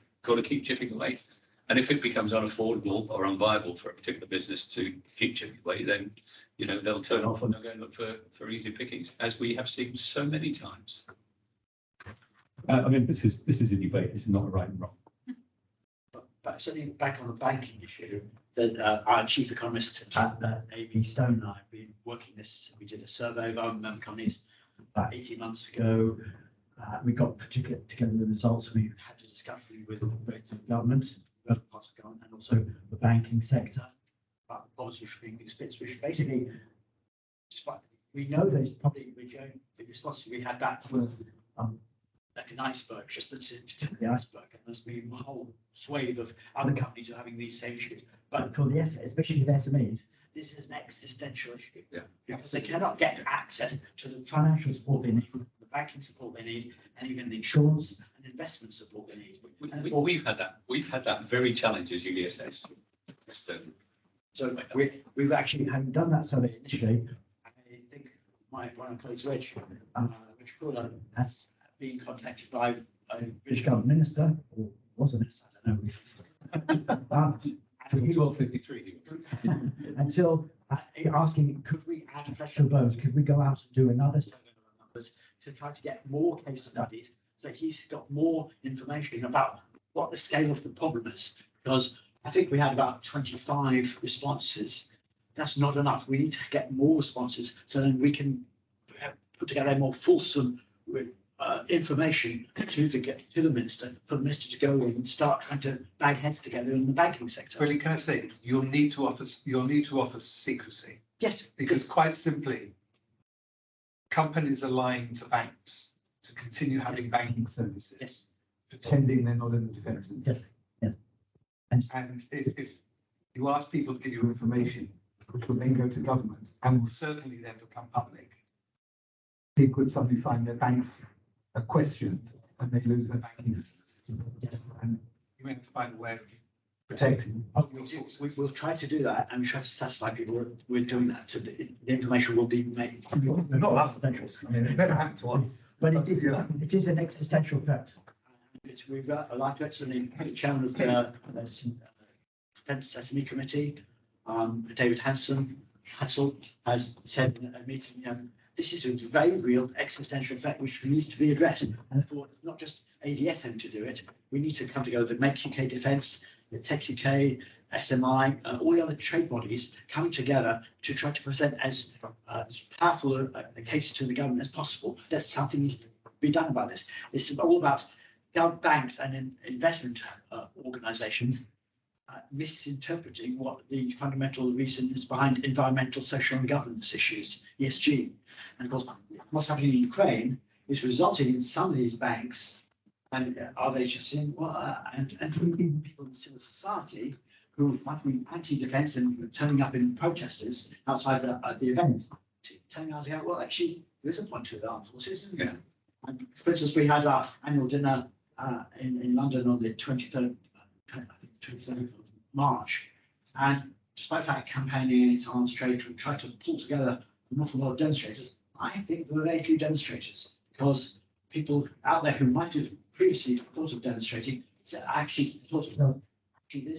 And if it becomes unaffordable or unviable for a particular business to keep chipping away, then they'll turn off and they'll go and look for easy pickings, as we have seen so many times. I mean, this is a debate. This is not a right and wrong. But certainly back on the banking issue, that our chief economist at AB Stone and I have been working this. We did a survey of our member companies about 18 months ago. We got together the results. We had a discussion with both the government, parts of government, and also the banking sector about the policy being expense, which basically, we know there's probably the response we had back were like an iceberg, just the tip of the iceberg, and there's been a whole swathe of other companies who are having these same issues. But for the especially the SMEs, this is an existential issue. Yeah. Because they cannot get access to the financial support they need, the banking support they need, and even the insurance and investment support they need. We've had that very challenge as UDSS. So we've actually, having done that survey initially, I think one of my colleagues, Rich Crawler, has been contacted by a British government minister, or was a minister, I don't know. Until 1253. Until asking, could we add pressure blows? Could we go out and do another survey of numbers to try to get more case studies, so he's got more information about what the scale of the problem is? Because I think we had about 25 responses. That's not enough. We need to get more responses so then we can put together a more fulsome information to the minister, for the minister to go in and start trying to bang heads together in the banking sector. Really, can I say, you'll need to offer secrecy. Yes, Because quite simply, companies are lying to banks to continue having banking services. Yes. Pretending they're not in the defence. Yes. Yeah. And if you ask people to give you information, which will then go to government and will certainly then become public, people would suddenly find their banks are questioned and they lose their banking facilities. And you have to find a way of protecting your sources. We'll try to do that and try to satisfy people we're doing that. So the information will be made. Not us, I mean, it never happened to us. But it is an existential threat. We've got a lot of the chairman of the Defence Sesame Committee, David Hansel, has said in a meeting, this is a very real existential threat which needs to be addressed. And for not just ADSM to do it, we need to come together, the Make UK Defence, the Tech UK, SMI, all the other trade bodies coming together to try to present as powerful a case to the government as possible. That something needs to be done about this. This is all about banks and investment organisations misinterpreting what the fundamental reason is behind environmental, social and governance issues, ESG. And of course, what's happening in Ukraine is resulting in some of these banks and other agencies and even people in civil society who might be anti-defence and turning up in protesters outside the event, turning out, well, actually, there is a point to the armed forces, isn't there? And for instance, we had our annual dinner in London on the 23rd of March, and despite that campaigning against arms trade to try to pull together an awful lot of demonstrators, I think there were very few demonstrators, because people out there who might have previously thought of demonstrating said, actually, there's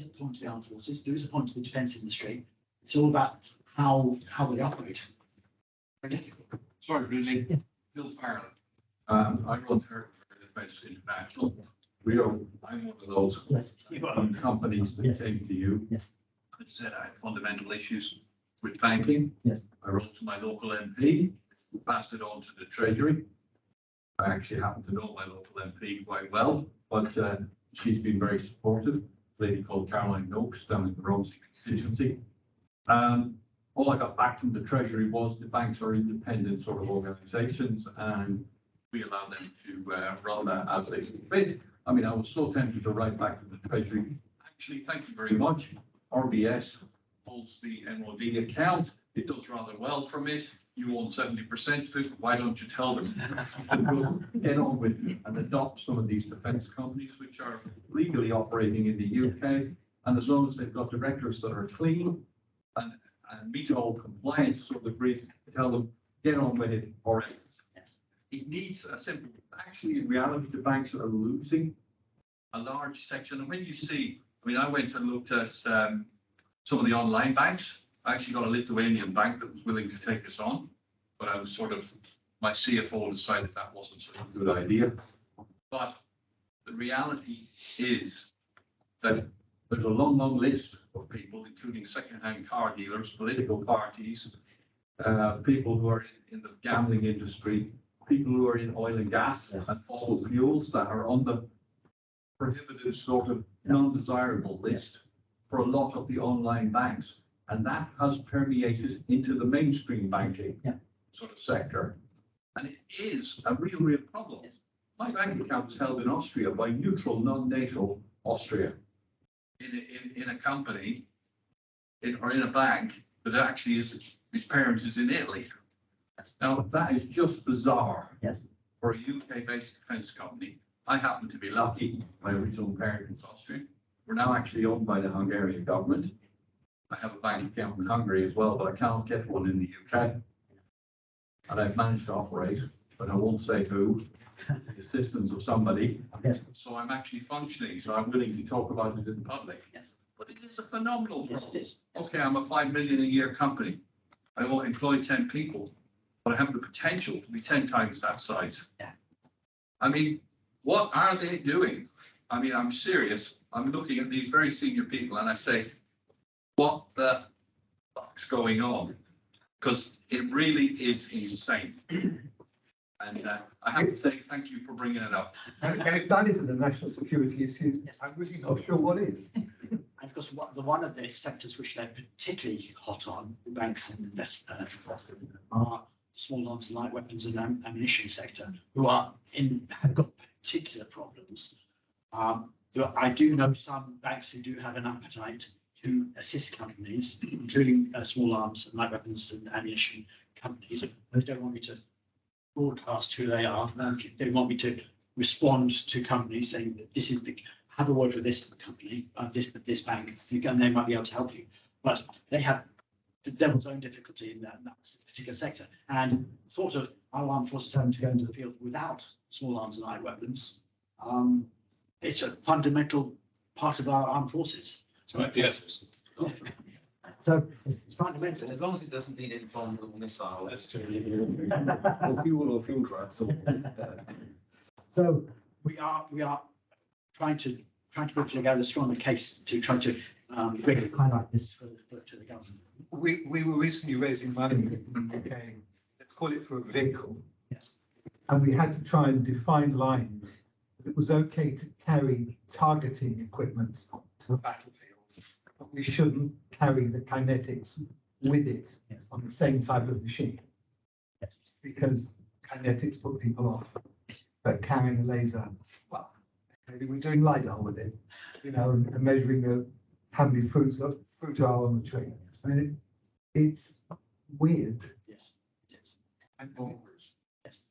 a point to the armed forces, there is a point to the defence industry. It's all about how they operate. Sorry, Bridley. Yeah. Bill Farrell. I run Defence International. I'm one of those Yes. companies that Yes. came to you. Yes. And said I had fundamental issues with banking. Yes. I wrote to my local MP, who passed it on to the Treasury. I actually happen to know my local MP quite well, but she's been very supportive. A lady called Caroline Noakes down in the Romsey constituency. All I got back from the Treasury was the banks are independent sort of organisations and we allow them to run that as they see fit. I mean, I was so tempted to write back to the Treasury. Actually, thank you very much. RBS holds the MOD account. It does rather well from it. You own 70% of it. Why don't you tell them? to get on with and adopt some of these defence companies which are legally operating in the UK. And as long as they've got directors that are clean and meet all compliance sort of brief, tell them, get on with it or else. Yes. It needs a simple, actually in reality, the banks are losing a large section. And when you see, I mean, I went and looked at some of the online banks. I actually got a Lithuanian bank that was willing to take us on, but I was sort of, my CFO decided that wasn't such a good idea. But the reality is that there's a long, long list of people, including second-hand car dealers, political parties, people who are in the gambling industry, people who are in oil and gas and fossil fuels that are on the prohibited sort of non-desirable list for a lot of the online banks. And that has permeated into the mainstream banking sort of sector. And it is a real, real problem. My bank account is held in Austria by neutral, non-NATO Austria in a company or in a bank that actually is, its parent is in Italy. Now, that is just bizarre for a UK-based defence company. I happen to be lucky. My original parent was Austrian. We're now actually owned by the Hungarian government. I have a bank account in Hungary as well, but I cannot get one in the UK. And I've managed to operate, but I won't say who, the assistance of somebody. Yes. So I'm actually functioning, so I'm willing to talk about it in public. Yes. But it is a phenomenal Yes, problem. it is. Okay, I'm a 5 million a year company. I will employ 10 people, but I have the potential to be 10 times that size. Yeah. I mean, what are they doing? I mean, I'm serious. I'm looking at these very senior people and I say, what the fuck's going on? Because it really is insane. And I have to say thank you for bringing it up. And if that isn't a national security issue, I'm really not sure what is. And of course, one of the sectors which they're particularly hot on, banks and investment, are small arms and light weapons and ammunition sector, who have got particular problems. I do know some banks who do have an appetite to assist companies, including small arms and light weapons and ammunition companies. They don't want me to broadcast who they are. They want me to respond to companies saying that this is have a word with this company, this bank, and they might be able to help you. But they have the devil's own difficulty in that particular sector. And thought of our armed forces having to go into the field without small arms and light weapons, it's a fundamental part of our armed forces. Right, yes. So it's fundamental. As long as it doesn't need any vulnerable missile. That's true. Or fuel drugs. So we are trying to put together a stronger case to try to really highlight this to the government. We were recently raising money in the UK, let's call it for a vehicle. Yes. And we had to try and define lines. It was okay to carry targeting equipment to the battlefields, but we shouldn't carry the kinetics with it on the same type of machine. Yes. Because kinetics put people off, but carrying a laser, well, maybe we're doing LiDAR with it, you know, and measuring how many fruits are on the tree. I mean, it's weird. Yes. Yes. And bonkers. Yes.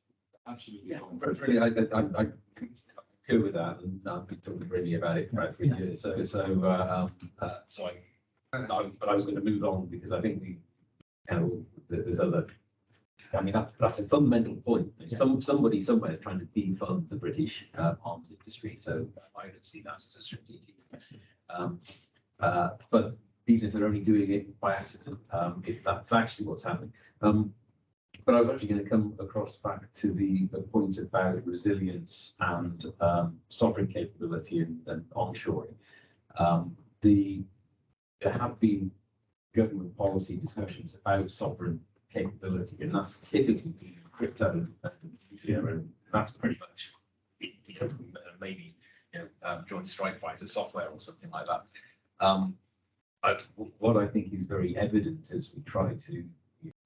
Absolutely. Yeah. But really, I go with that, and I've been talking really about it for about 3 years. So I was going to move on because I think there's other. I mean, that's a fundamental point. Somebody somewhere is trying to defund the British arms industry. So I don't see that as a strategic. But even if they're only doing it by accident, if that's actually what's happening. But I was actually going to come across back to the point about resilience and sovereign capability and onshoring. There have been government policy discussions about sovereign capability, and that's typically been crypto and nuclear, and that's pretty much, maybe joint strike fighter software or something like that. What I think is very evident as we try to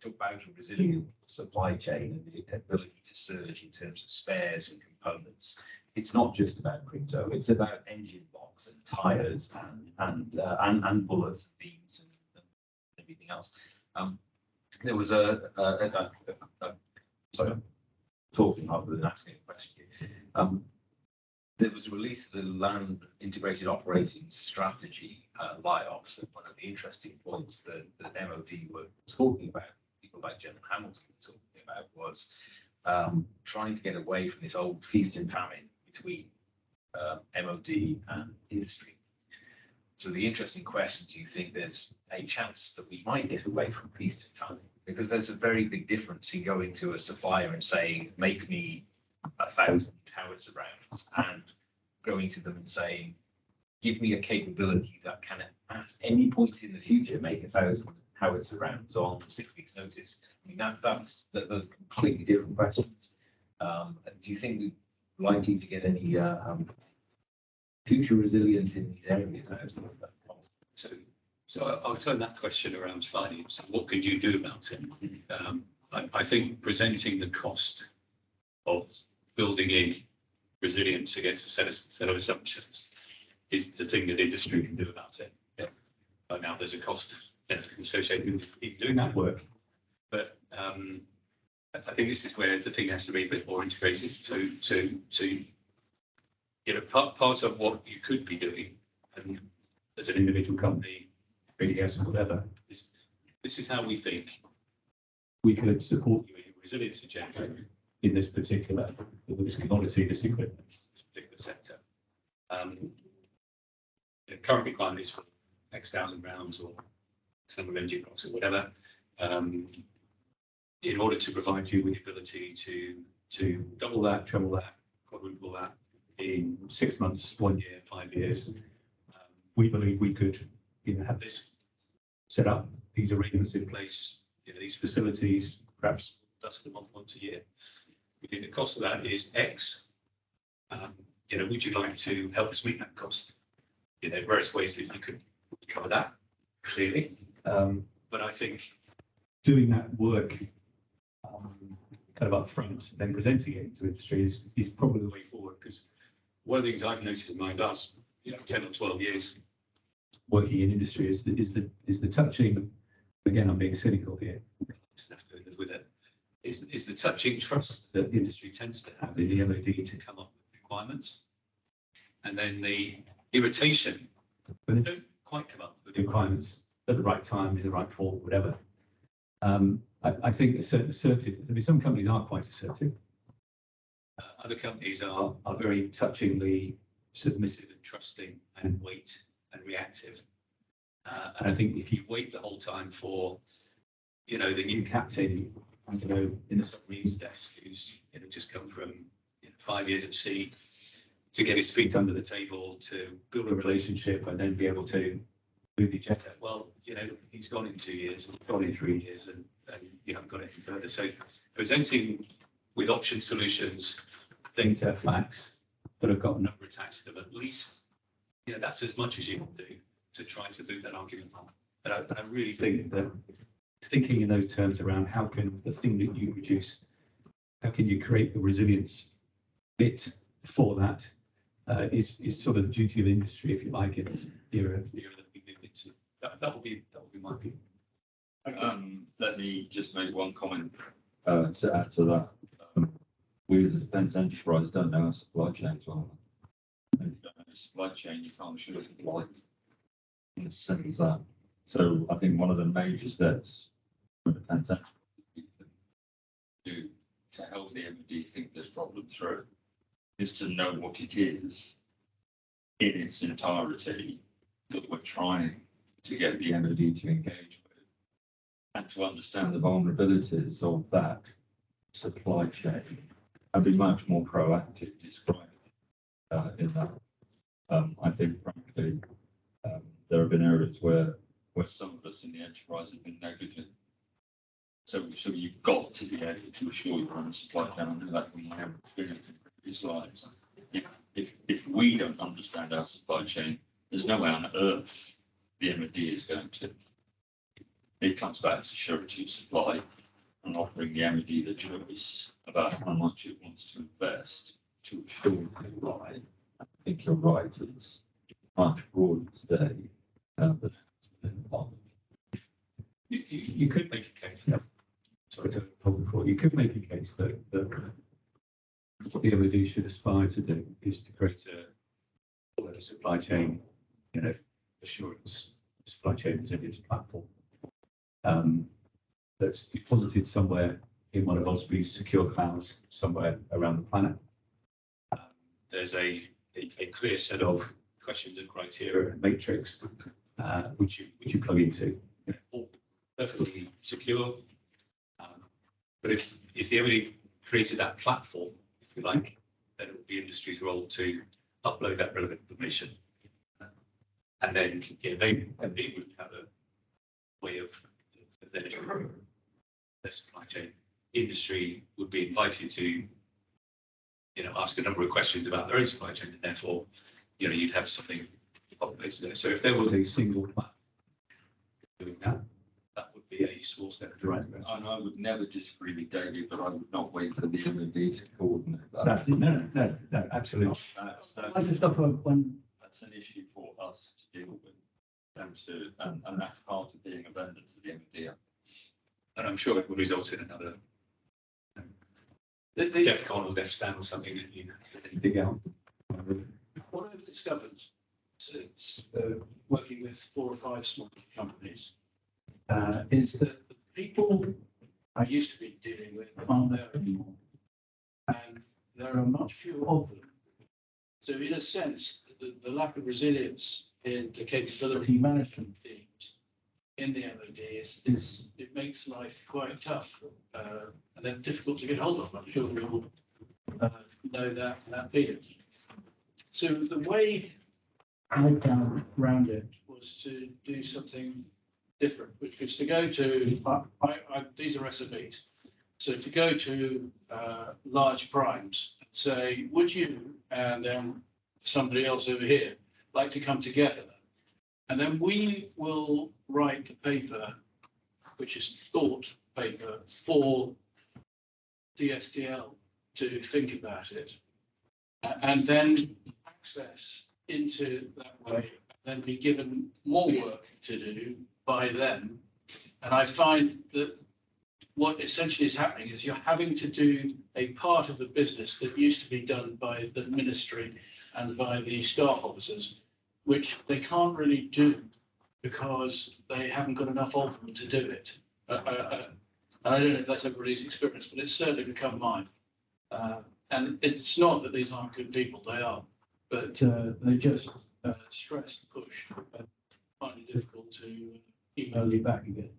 talk about a resilient supply chain and the ability to surge in terms of spares and components, it's not just about crypto, it's about engine blocks and tires and bullets and beams and everything else. There was sorry, I'm talking rather than asking a question. There was a release of the Land Integrated Operating Strategy, LIOS, and one of the interesting points that MOD were talking about, people like General Hamilton were talking about, was trying to get away from this old feast and famine between MOD and industry. So the interesting question, do you think there's a chance that we might get away from feast and famine? Because there's a very big difference in going to a supplier and saying, make me 1,000 howitzer rounds, and going to them and saying, give me a capability that can at any point in the future make 1,000 howitzer rounds on 6 weeks notice. I mean, those completely different questions. Do you think we're likely to get any future resilience in these areas out of that policy? So I'll turn that question around slightly. So what can you do about it? I think presenting the cost of building in resilience against a set of assumptions is the thing that industry can do about it. But now there's a cost associated with doing that work. But I think this is where the thing has to be a bit more integrated. So part of what you could be doing, and as an individual company, BDS or whatever, this is how we think we could support you in your resilience agenda in this particular, this commodity, this equipment, this particular sector. The current requirement is for X thousand rounds or some of engine blocks or whatever, in order to provide you with the ability to double that, treble that, quadruple that in 6 months, 1 year, 5 years. We believe we could have this set up, these arrangements in place, these facilities, perhaps dust them off once a year. We think the cost of that is X. Would you like to help us meet that cost? Various ways that you could cover that, clearly. But I think doing that work kind of up front, then presenting it to industry is probably the way forward, because one of the things I've noticed in my last 10 or 12 years working in industry is the touching, again, I'm being cynical here, just have to live with it, is the touching trust that the industry tends to have in the MOD to come up with requirements. And then the irritation when they don't quite come up with the requirements at the right time, in the right form, whatever. I think a certain assertive, I mean, some companies are quite assertive. Other companies are very touchingly submissive and trusting and wait and reactive. And I think if you wait the whole time for, the new captain, in the submarines desk, who's just come from 5 years at sea, to get his feet under the table, to build a relationship, and then be able to move the agenda. Well, he's gone in 2 years, and gone in 3 years, and you haven't got any further. So presenting with option solutions, data, facts that have got a number attached to them, at least, that's as much as you can do to try to move that argument on. And I really think that thinking in those terms around how can the thing that you produce, how can you create the resilience bit for that, is sort of the duty of industry, if you like, in this era that we move into. That would be my view. Let me just make one comment to add to that. We as a defence enterprise don't know our supply chains well. And if you don't know the supply chain, you can't assure supply. And it's as simple as that. So I think one of the major steps for a defence enterprise can do to help the MOD think this problem through is to know what it is in its entirety that we're trying to get the MOD to engage with and to understand the vulnerabilities of that supply chain and be much more proactive describing in that. I think, frankly, there have been areas where some of us in the enterprise have been negligent. So you've got to be able to assure your own supply chain. I know that from my own experience in previous lives. If we don't understand our supply chain, there's no way on earth the MOD is going to. It comes back to surety of supply and offering the MOD the choice about how much it wants to invest to assure supply. I think you're right, it's much broader today than it's been in the past. You could make a case, sorry to hold before, you could make a case that what the MOD should aspire to do is to create a supply chain, assurance, supply chain resilience platform that's deposited somewhere in one of Osprey's secure clouds somewhere around the planet. There's a clear set of questions and criteria and matrix which you plug into, all perfectly secure. But if the MOD created that platform, if you like, then it would be industry's role to upload that relevant information. And then they would have a way of managing their supply chain. Industry would be invited to ask a number of questions about their own supply chain, and therefore you'd have something populated there. So if there was a single platform doing that, that would be a small step in the right direction. And I would never disagree with David, but I would not wait for the MOD to coordinate that. No, absolutely. That's an issue for us to deal with and that's part of being a vendor to the MOD. And I'm sure it would result in another DEFCON or DEFSTAN or something that you dig out. What I've discovered since working with 4 or 5 small companies is that the people I used to be dealing with aren't there anymore. And there are much fewer of them. So in a sense, the lack of resilience in the capability management teams in the MOD it makes life quite tough and then difficult to get hold of. I'm sure we all know that feeling. So the way I found around it was to do something different, which was to go to, these are SMEs, so to go to large primes and say, would you and then somebody else over here like to come together? And then we will write the paper, which is thought paper for DSTL to think about it, and then access into that way, and then be given more work to do by them. And I find that what essentially is happening is you're having to do a part of the business that used to be done by the ministry and by the staff officers, which they can't really do because they haven't got enough of them to do it. I don't know if that's everybody's experience, but it's certainly become mine. And it's not that these aren't good people, they are, but they're just stressed, pushed, and find it difficult to email you back again.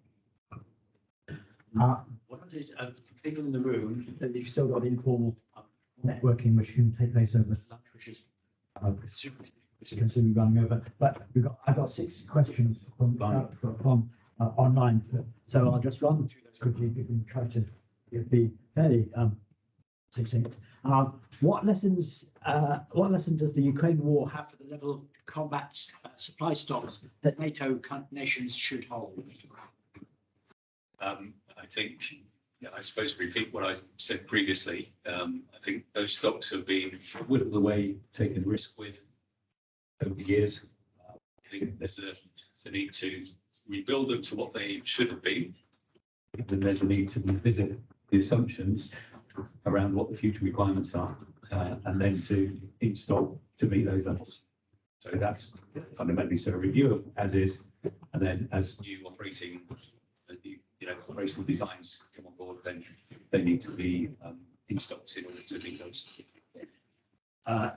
What I did, for people in the room, then you've still got informal networking, which can take place over lunch, which is considerably running over. But I've got 6 questions from online, so I'll just run through those quickly and try to be fairly succinct. What lessons does the Ukraine war have for the level of combat supply stocks that NATO nations should hold? I think, I suppose repeat what I said previously. I think those stocks have been whittled away, taken risk with over the years. I think there's a need to rebuild them to what they should have been. Then there's a need to revisit the assumptions around what the future requirements are, and then to install to meet those levels. So that's fundamentally a review of as is, and then as new operating, operational designs come on board, then they need to be installed in order to meet those.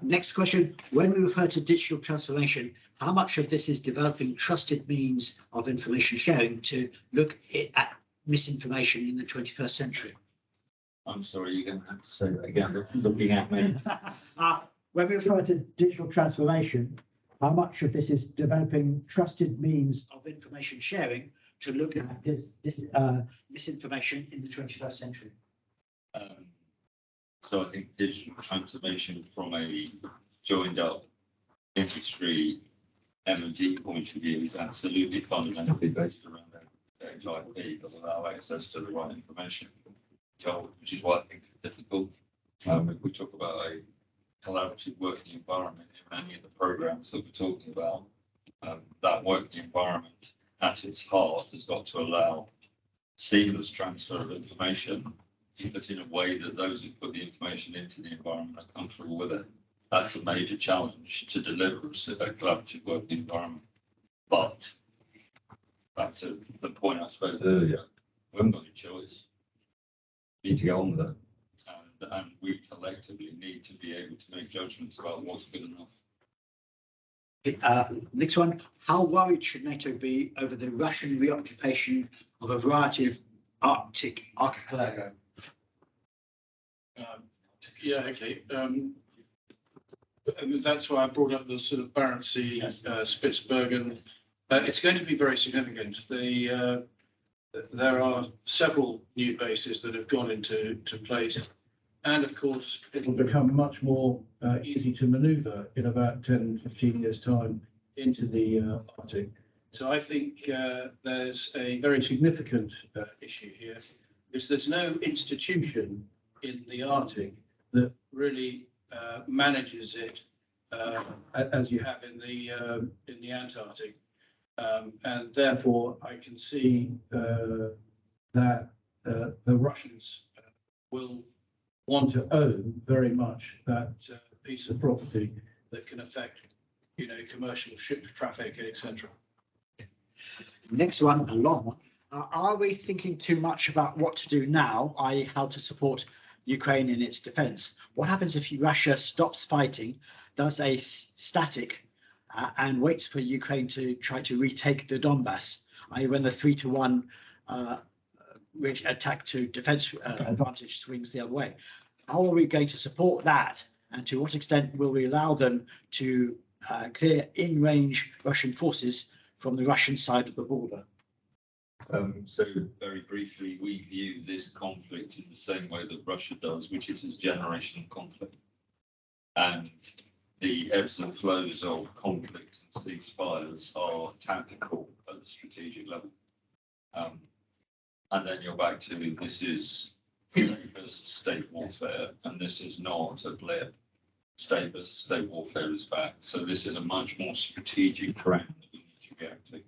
Next question, when we refer to digital transformation, how much of this is developing trusted means of information sharing to look at misinformation in the 21st century? I'm sorry, you're going to have to say that again, looking at me. When we refer to digital transformation, how much of this is developing trusted means of information sharing to look at misinformation in the 21st century? So I think digital transformation from a joined up industry M&D point of view is absolutely fundamentally based around data IP that will allow access to the right information, which is why I think it's difficult. If we talk about a collaborative working environment in many of the programs that we're talking about, that working environment at its heart has got to allow seamless transfer of information, but in a way that those who put the information into the environment are comfortable with it. That's a major challenge to deliver a collaborative working environment. But back to the point I spoke earlier, we haven't got any choice. We need to go on with it. And we collectively need to be able to make judgments about what's good enough. Next one, how worried should NATO be over the Russian reoccupation of a variety of Arctic archipelago? Yeah, okay. And that's why I brought up the sort of Barents Sea, Spitsbergen. It's going to be very significant. There are several new bases that have gone into place. And of course, it'll become much more easy to maneuver in about 10, 15 years' time into the Arctic. So I think there's a very significant issue here, because there's no institution in the Arctic that really manages it as you have in the Antarctic. And therefore, I can see that the Russians will want to own very much that piece of property that can affect, commercial ship traffic, etc. Next one, a long one. Are we thinking too much about what to do now, i.e. how to support Ukraine in its defense? What happens if Russia stops fighting, does a static and waits for Ukraine to try to retake the Donbass, i.e. when the 3-to-1 attack to defense advantage swings the other way? How are we going to support that? And to what extent will we allow them to clear in-range Russian forces from the Russian side of the border? So very briefly, we view this conflict in the same way that Russia does, which is as generational conflict. And the ebbs and flows of conflict and ceasefires are tactical at the strategic level. And then you're back to this is state versus state warfare, and this is not a blip. State versus state warfare is back. So this is a much more strategic trend that we need to react to.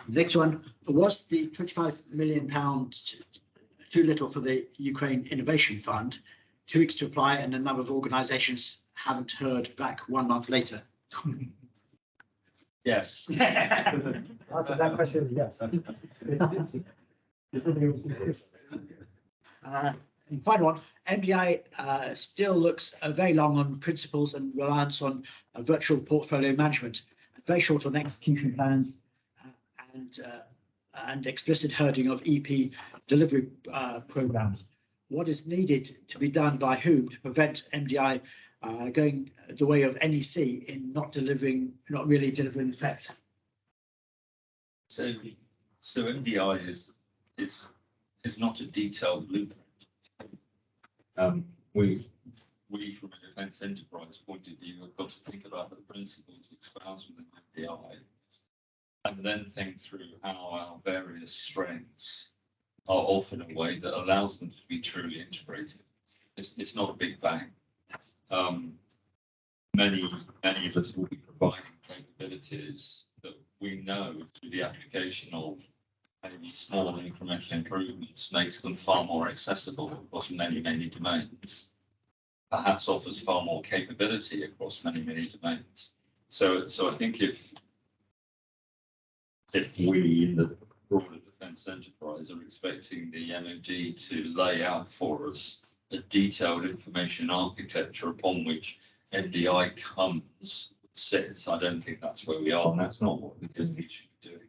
Next one, was the £25 million too little for the Ukraine Innovation Fund? 2 weeks to apply, and a number of organisations haven't heard back 1 month later. Yes. Answer that question is yes. And final one, MDI still looks very long on principles and reliance on virtual portfolio management, very short on execution plans and explicit herding of EP delivery programs. What is needed to be done by whom to prevent MDI going the way of NEC in not really delivering effect? So MDI is not a detailed blueprint. We from a defence enterprise point of view have got to think about the principles espoused within MDI, and then think through how our various strengths are offered in a way that allows them to be truly integrated. It's not a big bang. Many of us will be providing capabilities that we know through the application of maybe small incremental improvements makes them far more accessible across many domains. Perhaps offers far more capability across many domains. So I think if we in the broader defence enterprise are expecting the MOD to lay out for us a detailed information architecture upon which MDI comes, sits. I don't think that's where we are, and that's not what the MD should be doing.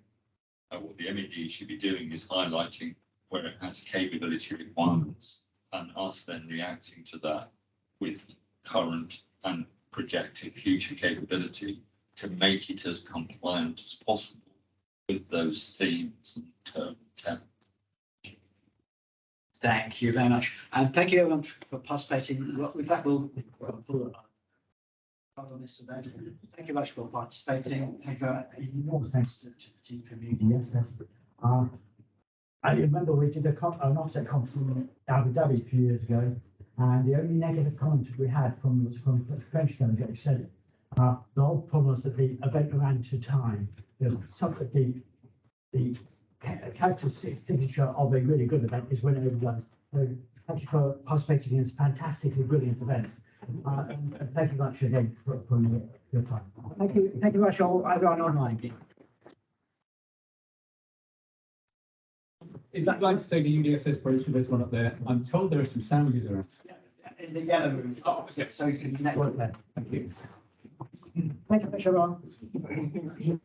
What the MED should be doing is highlighting where it has capability requirements and us then reacting to that with current and projected future capability to make it as compliant as possible with those themes and term intent. Thank you very much. And thank you everyone for participating. With that, we'll pull on this event. Thank you very much for participating. Thank you. Enormous thanks to the team from UDSS. I remember we did an offset conference in Abu Dhabi a few years ago, and the only negative comment we had was from the French delegate who said the whole problem was that the event ran to time. The character signature of a really good event is when it overruns. So thank you for participating in this fantastically brilliant event. And thank you much again for your time. Thank you very much all everyone online. If you'd like to take the UDSS brochure, there's one up there. I'm told there are some sandwiches around. In the yellow room. Oh, So you can network there. Thank you. Thank you very much, everyone.